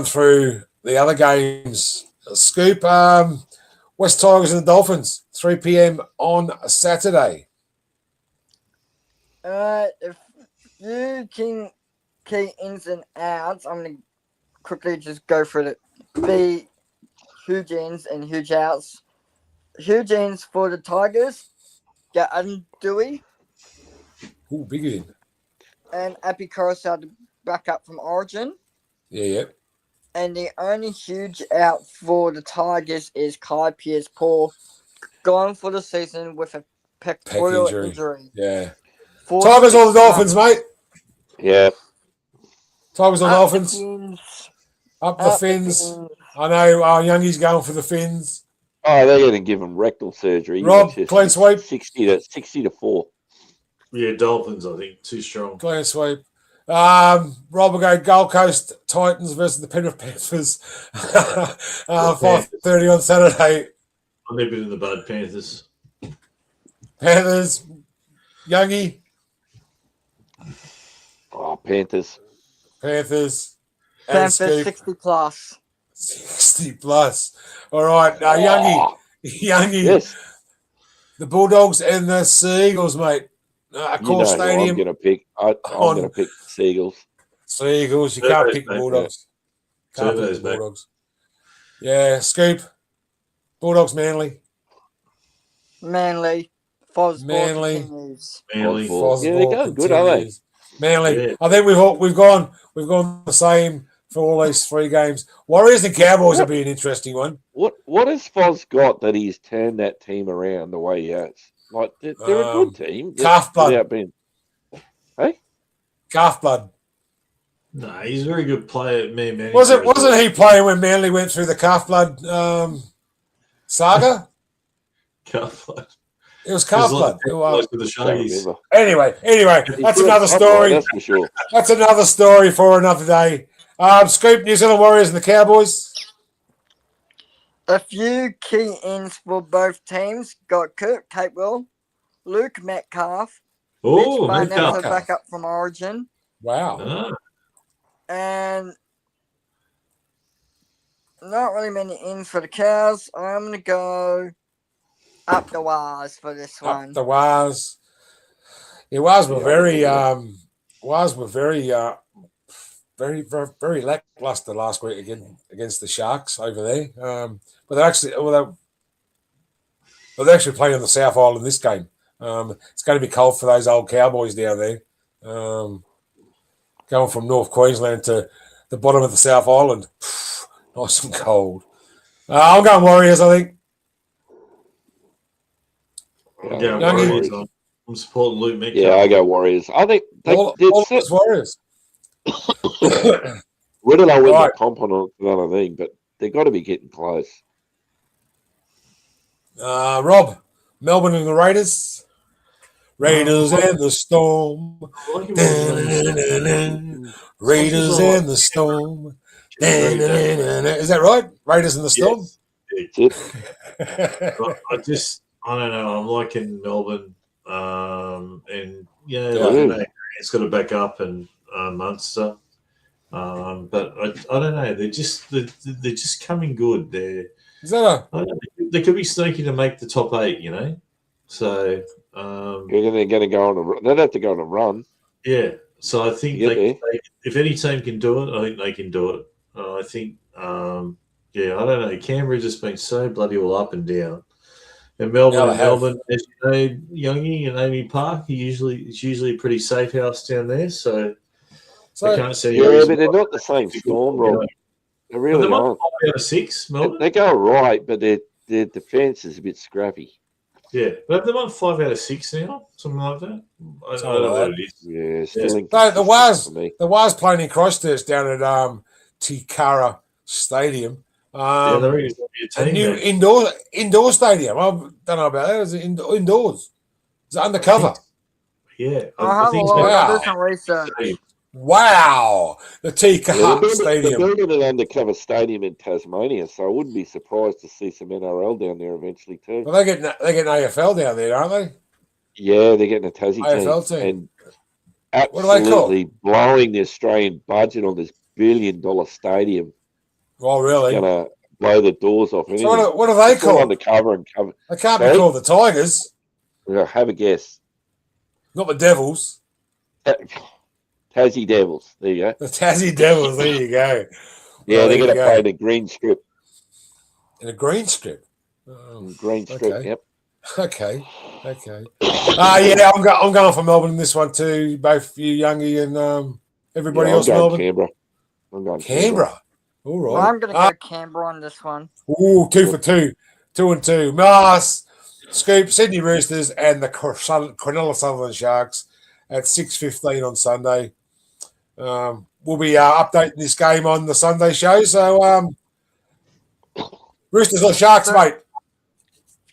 through the other games. Scoop, West Tigers and the Dolphins, 3 p.m. on Saturday. If you can key ins and outs, I'm going to quickly just go through the huge ins and huge outs. Huge ins for the Tigers, get Dewey. Ooh, big in. And Appy Carousel to back up from Origin. Yeah. And the only huge out for the Tigers is Kai Pierce-Paul, gone for the season with a pectoral injury. Yeah. Tigers or the Dolphins, mate? Yeah. Tigers or Dolphins? Up the fins. I know Youngie's going for the fins. Oh, they're going to give him rectal surgery. Rob, clean sweep. 60 to 4. Yeah, Dolphins, I think, too strong. Clean sweep. Rob will go Gold Coast Titans versus the Penrith Panthers. 5:30 on Saturday. I'll nip it in the bud, Panthers. Panthers. Youngie. Oh, Panthers. Panthers 60 plus. 60 plus. All right. Youngie. Yes. The Bulldogs and the Seagulls, mate. Core Stadium. I'm going to pick. I'm going to pick the Seagulls. Seagulls. You can't pick the Bulldogs. Can't pick the Bulldogs. Yeah, Scoop. Bulldogs, Manly. Manly. Manly. Yeah, they're going good, are they? Manly. Yeah. I think we've gone the same for all these 3 games. Warriors and Cowboys will be an interesting one. What has Foz got that he's turned that team around the way he has? Like they're a good team. Calf blood. Hey? Calf blood. No, he's a very good player. Wasn't he playing when Manly went through the calf blood saga? Calf blood. It was calf blood. With the Shaggies. Anyway, that's another story. That's for sure. That's another story for another day. Scoop, New Zealand Warriors and the Cowboys. A few key ins for both teams got Kurt Capewell, Luke Metcalf, Mitch Oh, Barnett Metcalf. to back up from Origin, Wow. Ah, and not really many ins for the Cows. I'm going to go up the wires for this one. Up the wires. Yeah, Wires were very very lackluster last week against the Sharks over there. But they're actually playing on the South Island this game. It's going to be cold for those old Cowboys down there. Going from North Queensland to the bottom of the South Island. Nice and cold. I'm going Warriors, I think. yeah, Warriors. I'm supporting Luke Metcalf. Yeah, I go Warriors. I think All Warriors. Whether they'll win Right. the comp or not, another thing, but they've got to be getting close. Rob, Melbourne and the Raiders. Raiders and the Storm. Raiders and the Storm. Is that right? Raiders and the Storm? That's it. I don't know. I'm liking Melbourne. And, Yeah. it's got to back up and Munster. But I don't know. They're just coming good. Is that They could be sneaky to make the top 8, So They're going to go on a run. They'd have to go on a run. yeah. So I think Yeah. if any team can do it, I think they can do it. I think I don't know. Canberra's just been so bloody well up and down. And Melbourne, as you know, Youngie and Amy Park, it's usually a pretty safe house down there. So I can't see. Yeah, but they're not the same Storm, Rob. They really might aren't. 5 out of 6, Melbourne. They go right, but their defence is a bit scrappy. Yeah, but have they won 5 out of 6 now? Something like that? I don't know what it is. Yeah, still the Wars playing in Christchurch down at Tikara Stadium. They're a team new there. indoor stadium. I don't know about that. Is it indoors? Is it undercover? Yeah. I'll have a look. I'll do some research. Wow, the Tikara They're Stadium. building an undercover stadium in Tasmania, so I wouldn't be surprised to see some NRL down there eventually too. Well, they're getting AFL down there, aren't they? Yeah, they're getting a Tassie AFL team. And And what are they called? absolutely blowing the Australian budget on this $1 billion stadium. Oh, really? Going to blow the doors off. So what are they It's all called? undercover and cover. They can't be Sorry? called the Tigers, Well, have a guess. not the Devils. Tassie Devils. There you go. The Tassie Devils. There you go. Yeah, Well, they're there going you to go. play the green strip. In a green strip. Green strip, okay. yep. Okay. Yeah, I'm going for Melbourne in this one too. Both you, Youngie, and everybody Yeah, else. I'm going Melbourne. Canberra. I'm going Canberra. All right. Well, I'm going to go Canberra on this one. Ooh, 2 for 2. 2 and 2. Mars, Scoop, Sydney Roosters, and the Cronulla Sutherland Sharks at 6:15 on Sunday. We'll be updating this game on the Sunday show. So, Roosters or Sharks, mate?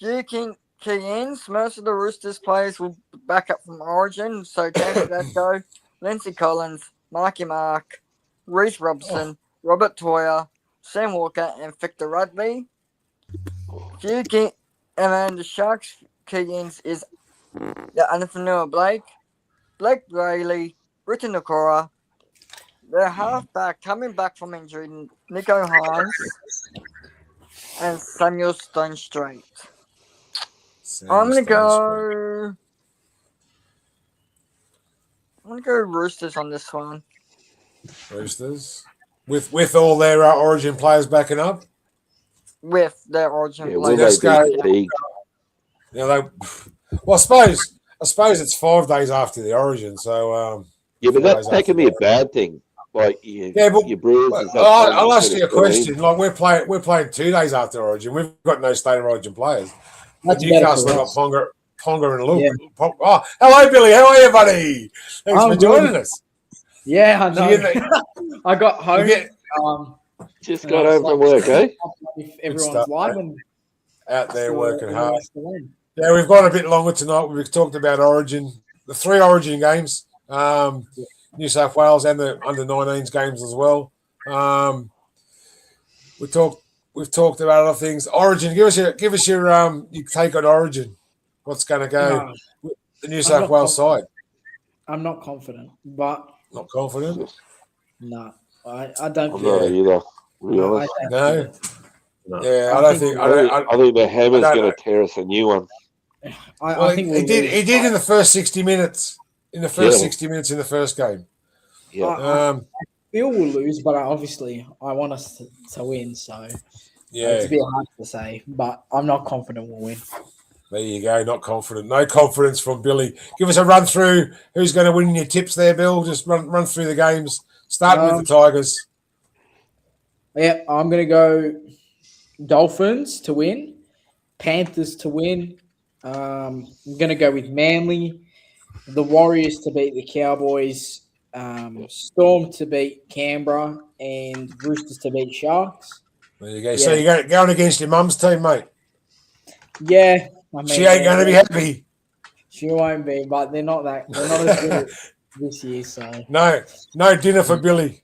Few key ins. Most of the Roosters players will back up from Origin. So, James Tedesco, Lindsay Collins, Mikey Mark, Reece Robson, Robert Toyer, Sam Walker, and Victor Rudley. And then the Sharks' key ins is the Anafanua Blake Bailey, Britton Nakora, their halfback coming back from injury, Nico Hines, and Samuel Stone Strait. I'm gonna go Roosters on this one. Roosters with all their Origin players backing up. With their Origin Will players. they beat the league? Well, I suppose it's 5 days after the Origin, so Yeah, but 4 days that can be a bad thing. Like your Brewers. I'll ask you a question. Like we're playing 2 days after Origin. We've got no state of Origin players. Newcastle got Ponga and Luke. Oh, hello, Billy. How are you, buddy? Thanks for joining us. Yeah, I know. I got home. Just got home from work, eh? If everyone's live and out there working hard. Yeah, we've gone a bit longer tonight. We've talked about Origin, the 3 Origin games, New South Wales and the under-19s games as well. We talked we've talked about other things. Origin, give us your take on Origin. What's going to go with the New South Wales side? I'm not confident, but not confident. No, I don't. I'm not either. Really? No. Yeah, I don't think. I think the hammer's going to tear us a new one. I think he did. He did in the first 60 minutes. In the first 60 minutes in the first game. Yeah. I feel we'll lose, but obviously I want us to win. So it's a bit hard to say, but I'm not confident we'll win. There you go. Not confident. No confidence from Billy. Give us a run through. Who's going to win your tips there, Bill? Just run through the games. Starting with the Tigers. Yeah, I'm going to go Dolphins to win, Panthers to win. I'm going to go with Manly, the Warriors to beat the Cowboys, Storm to beat Canberra, and Roosters to beat Sharks. There you go. Yeah. So you're going against your mum's team, mate? Yeah. I mean, she ain't going to be happy. She won't be, but they're not as good this year. So no dinner for Billy.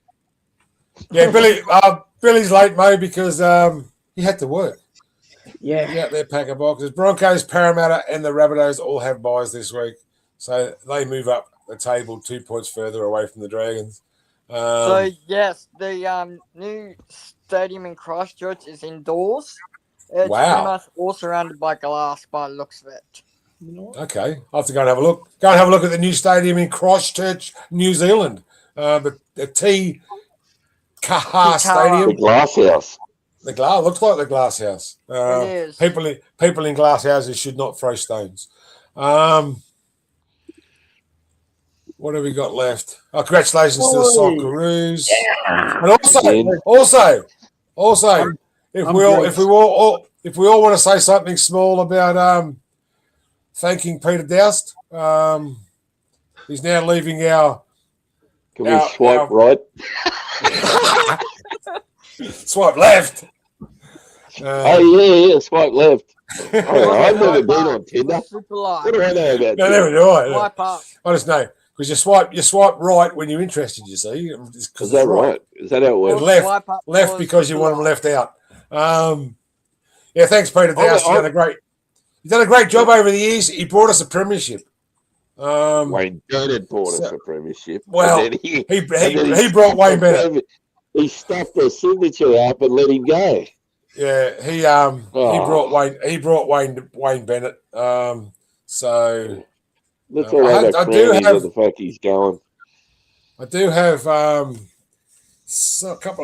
Yeah, Billy's late, mate, because he had to work. Yeah, he out there pack of boxes. Broncos, Parramatta, and the Rabbitohs all have buys this week, so they move up the table 2 points further away from the Dragons. So yes, the new stadium in Christchurch is indoors. It's pretty much all surrounded by glass by the looks of it. Okay, I'll have to go and have a look. Go and have a look at the new stadium in Christchurch, New Zealand. The T. Kaha Stadium. The Glass House. The glass looks like the Glass House. It is. People in glass houses should not throw stones. What have we got left? Oh, congratulations to the Socceroos. Yeah. And also, if we all want to say something small about thanking Peter Doust, he's now leaving our. Can we swipe right? Swipe left. Swipe left. I've never been on Tinder. What do I know about that? No, never do I. Swipe up. I just know because you swipe right when you're interested. You see, is that right? Is that how it works? Left because you want them left out. Thanks, Peter Douse. He's done a great job over the years. He brought us a premiership. Wayne Bennett brought us a premiership. Well, he brought Wayne Bennett. He stuffed their signature up and let him go. Yeah, he brought Wayne Bennett. So let's all have a where the fuck he's going. I do have a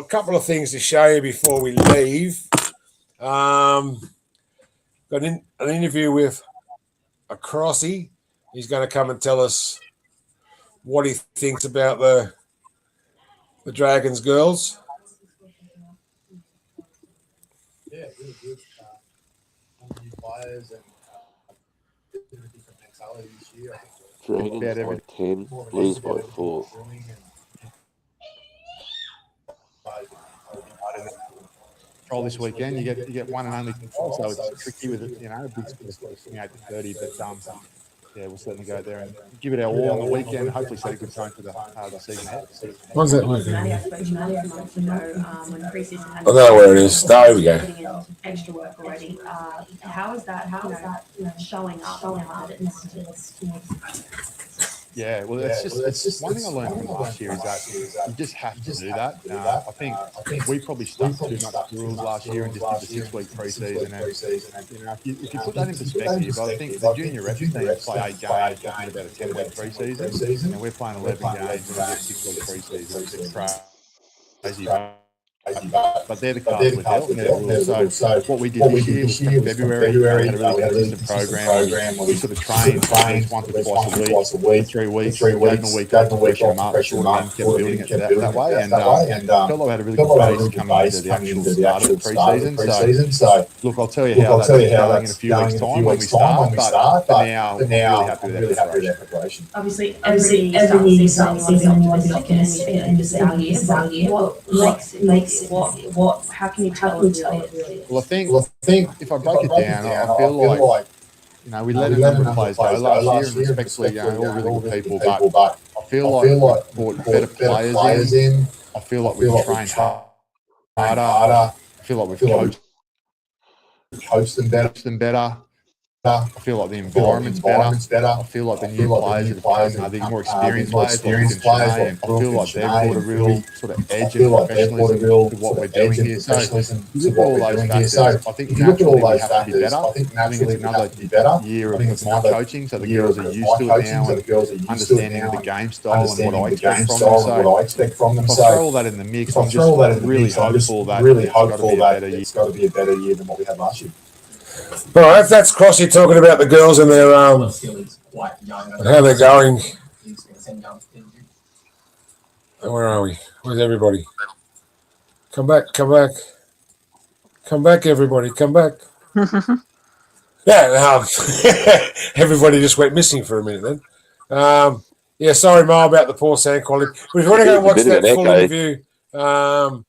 couple of things to show you before we leave. Got an interview with a Crossy. He's going to come and tell us what he thinks about the Dragons girls. Yeah, really good. New players and different mentality this year. Dragons by 10, Blues by 4. Control this weekend, you get one and only control, so it's tricky with it, a big score of 28 to 30, but we'll certainly go there and give it our all on the weekend. Hopefully, set a good tone for the season ahead. What's that like? I don't know where it is. There we go. Extra work already. How is that showing up? Yeah, well, it's just one thing I learned from last year is that you just have to do that. I think we probably stuck too much to the rules last year and just did the 6-week preseason. And if you put that in perspective, I think the junior rep team play 8 games in about a 10-week preseason, and we're playing 11 games in a 6-week preseason. It's crazy. But they're the cards we're dealt, and they're the rules. So what we did this year was February, we had a really consistent program. We sort of trained once or twice a week, 3 weeks, gave them a week off to freshen them up, and kept building it that way. And felt like we had a really good base coming into the actual start of the pre-season. So look, I'll tell you how that's going in a few weeks' time when we start. But for now, we're really happy with our preparation. Obviously, every start season and you want to be optimistic and just start year. What makes what? How can you tell us really? Well, I think if I break it down, I feel like we let a number of players go last year, and respectfully, all really good people. But I feel like we brought better players in. I feel like we trained harder. I feel like we've coached them better. I feel like the environment's better. I feel like the new players that have come, the more experienced players, and I feel like they've brought a real sort of edge and professionalism to what we're doing here. So you look at all those factors. I think naturally we have to be better. I think it's another year of my coaching, so the girls are used to it now and understanding the game style and what I expect from them. So if I throw all that in the mix, I'm just really hopeful that it's got to be a better year than what we had last year. All right, that's Crossy talking about the girls and their and how they're going. Where are we? Where's everybody? Come back, everybody, come back. Yeah, everybody just went missing for a minute then. Yeah, sorry, Ma, about the poor sound quality. But if you want to go and watch that full interview, go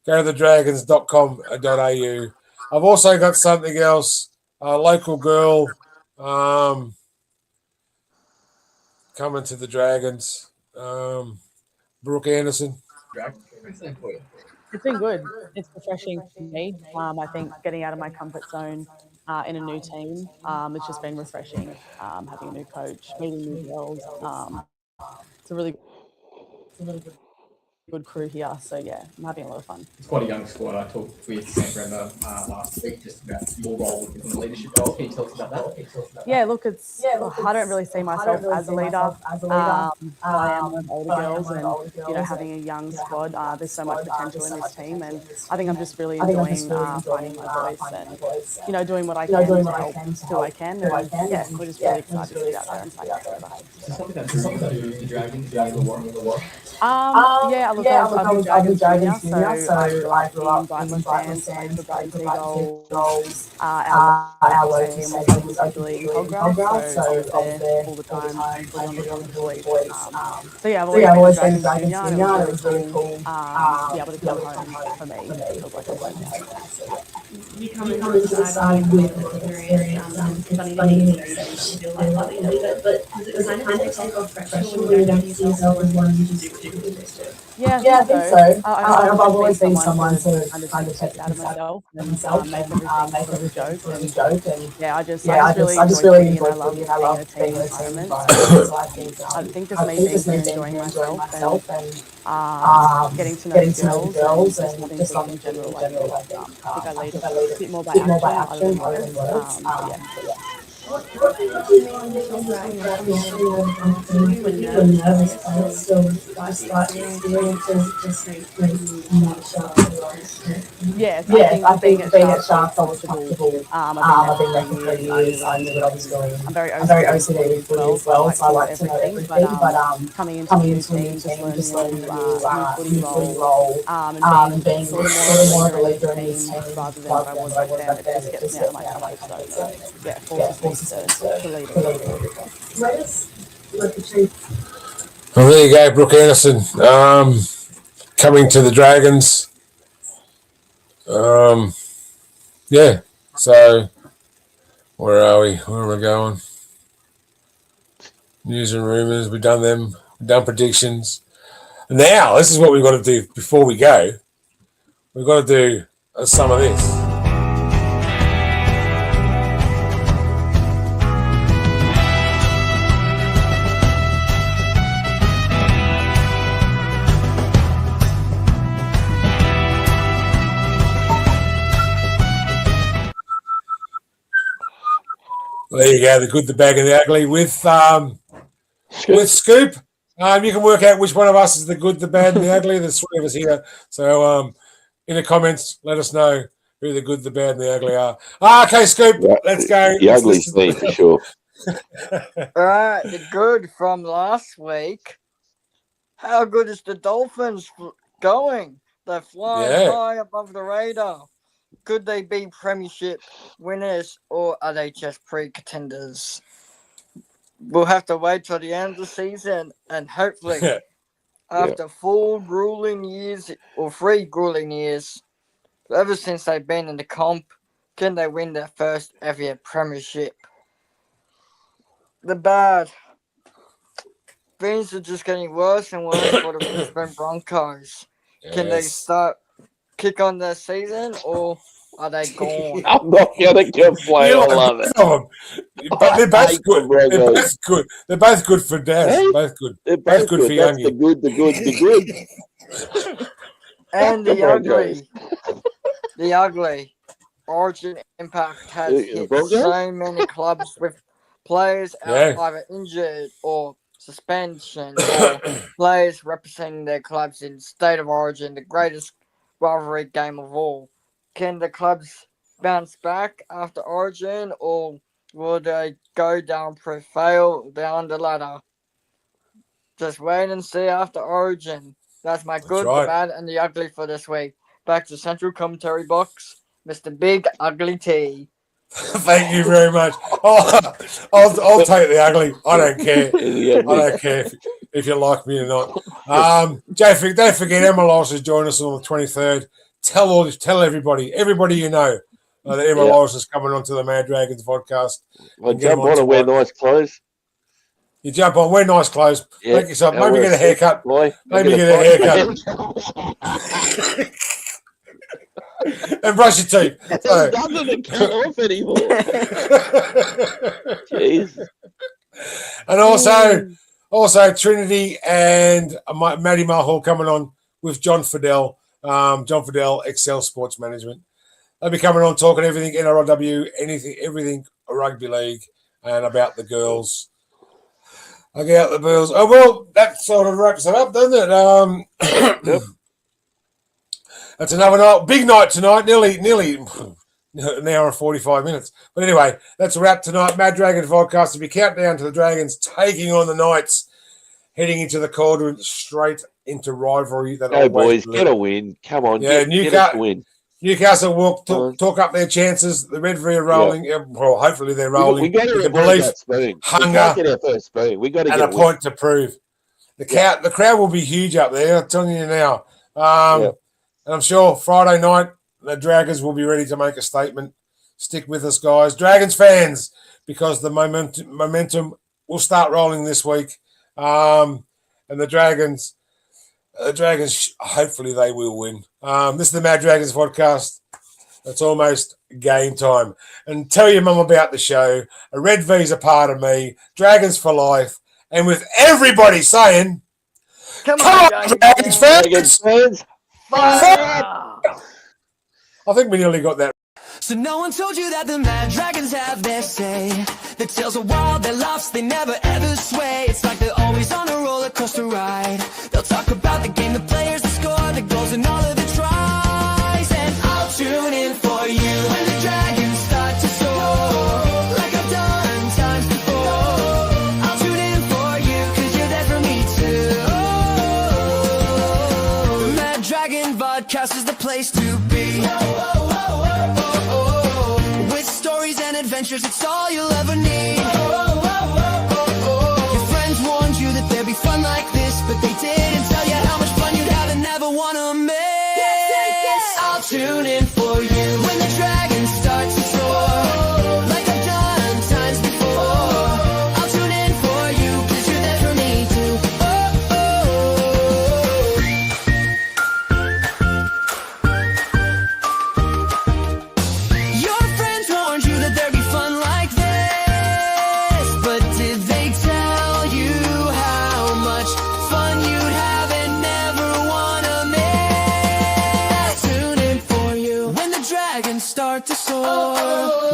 to thedragons.com.au. I've also got something else. A local girl coming to the Dragons. Brooke Anderson. It's been good. It's refreshing for me. I think getting out of my comfort zone in a new team, it's just been refreshing. Having a new coach, meeting new girls. It's a really good crew here. So yeah, I'm having a lot of fun. It's quite a young squad. I talked with Sam Bremmer last week just about your role within the leadership role. Can you tell us about that? Yeah, look, I don't really see myself as a leader. I am with older girls, and having a young squad. There's so much potential in this team, and I think I'm just really enjoying finding my voice and doing what I can to help who I can. And yeah, we're just really excited to get out there and play together. Is this something that drew you to the Dragons, the war? Yeah, look, I've been Dragons junior, so I grew up in Brighton Sands, played for Seagulls, our local team was actually in Coggrove, so I was there all the time, playing on the boys. So yeah, I've always been Dragons junior, and it was really cool to be able to come home for me. It feels like a home now. You come into the side with experience, funny things, feel like a little bit, but was it kind of take off pressure when you don't see yourself as one you just do? Yeah, I think so. I've always been someone to kind of take out of myself and make everything sort of a joke. And yeah, I just really enjoy footy and I love being in a team environment. So I think just me being enjoying myself and getting to know the girls and just loving general like I think I lead a bit more by action other than words. Yeah. What do you mean when you talk about when you're nervous players still experiences just not sharp? Yeah, I think being at Sharks I was comfortable. I've been there for 3 years. I knew what I was doing. I'm very OCD with footy as well, so I like to know everything. But coming into a new team, just learning a new footy role, and being sort of more of a leader in this team rather than what I was back then. It just gets me out of my comfort zone. Yeah, forces me to lead it. Well, there you go, Brooke Anderson, coming to the Dragons. Yeah, so where are we? Where are we going? News and rumours, we've done them, we've done predictions. Now, this is what we've got to do before we go. We've got to do some of this. There you go, the good, the bad, and the ugly with Scoop. You can work out which one of us is the good, the bad, and the ugly. There's 3 of us here. So in the comments, let us know who the good, the bad, and the ugly are. Okay, Scoop, let's go. The ugly's me for sure. All right, the good from last week. How good is the Dolphins going? They're flying high above the radar. Could they be premiership winners or are they just pre-contenders? We'll have to wait till the end of the season and hopefully after 4 grueling years or 3 grueling years, ever since they've been in the comp, can they win their first ever premiership? The bad. Things are just getting worse and worse for the Brisbane Broncos. Can kick on the season, or are they gone? I'm not gonna complain. I love it. But they're both good. They're Broncos. both good. They're both good for Daz. Hey? Both good. They're Both good for That's Youngie. the good, the good, the good. And the Broncos. ugly. Origin Impact has hit Broncos? so many clubs with players Yeah. either injured or suspension, or players representing their clubs in State of Origin, the greatest rivalry game of all. Can the clubs bounce back after Origin, or will they go down fail down the ladder? Just wait and see after Origin. That's my good, right. the bad, and the ugly for this week. Back to Central Commentary Box, Mr. Big Ugly T. Thank you very much. Oh, I'll take the ugly. I don't care. I don't care if you like me or not. Don't forget Emma Lawrence is joining us on the 23rd. Tell everybody you know that Emma Lawrence is coming onto the Mad Dragons podcast. Well, jump on and wear nice clothes. You jump on, wear nice clothes, make yourself, maybe get a haircut. Maybe get a haircut. And brush your teeth. It doesn't come off anymore. Jeez. And also Trinity and Maddie Mulhall coming on with John Fidel. John Fidel, Excel Sports Management. They'll be coming on talking everything NRLW, everything rugby league, and about the girls. I get out the bills. Oh, well, that sort of wraps it up, doesn't it? Yep. That's another night. Big night tonight. Nearly an hour and 45 minutes. But anyway, that's a wrap tonight. Mad Dragon podcast. If you count down to the Dragons taking on the Knights, heading into the cauldron, straight into rivalry. Go, boys. Get a win. Come on. Yeah, get a win. Newcastle will talk up their chances. The Red V are rolling. Yeah. Well, hopefully they're rolling. We got to with believe that spoon. Hunger, We get our first spoon. We got to and get a point to prove. The crowd will be huge up there. I'm telling you now. And I'm sure Friday night the Dragons will be ready to make a statement. Stick with us, guys, Dragons fans, because the momentum will start rolling this week. And the Dragons, hopefully they will win. This is the Mad Dragons podcast. It's almost game time. And tell your mum about the show. A Red V's a part of me. Dragons for life. And with everybody saying, come on Dragons fans. I think we nearly got that. So no one told you that the Mad Dragons have their say. Their tails are wild, their laughs, they never ever sway. It's like they're always on a roller coaster ride. They'll talk about the game, the players, the score, the goals, and all of the tries. And I'll tune in for you when the Dragons start to soar, like I've done times before. I'll tune in for you, cause you're there for me too. The Mad Dragon Vodcast is the place to be. With stories and adventures, it's all you'll ever need. Your friends warned you that there'd be fun like this, but they didn't tell you how much fun you'd have and never want to miss. I'll tune in for you when the Dragons start to soar, like I've done times before. I'll tune in for you, cause you're there for me too. Your friends warned you that there'd be fun like this, but did they tell you how much fun you'd have and never wanna miss? Tune in for you when the Dragons start to soar,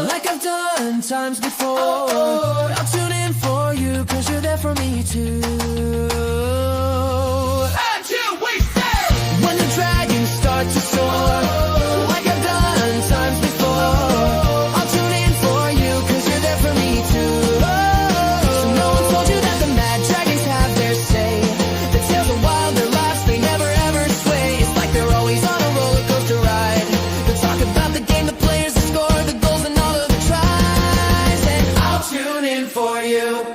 like I've done times before. I'll tune in for you, cause you're there for me too. Until we say, when the Dragons start to soar, like I've done times before. I'll tune in for you, cause you're there for me too. So no one told you that the Mad Dragons have their say. Their tails are wild, their laughs, they never ever sway. It's like they're always on a roller coaster ride. They'll talk about the game, the players, the score, the goals, and all of the tries. And I'll tune in for you.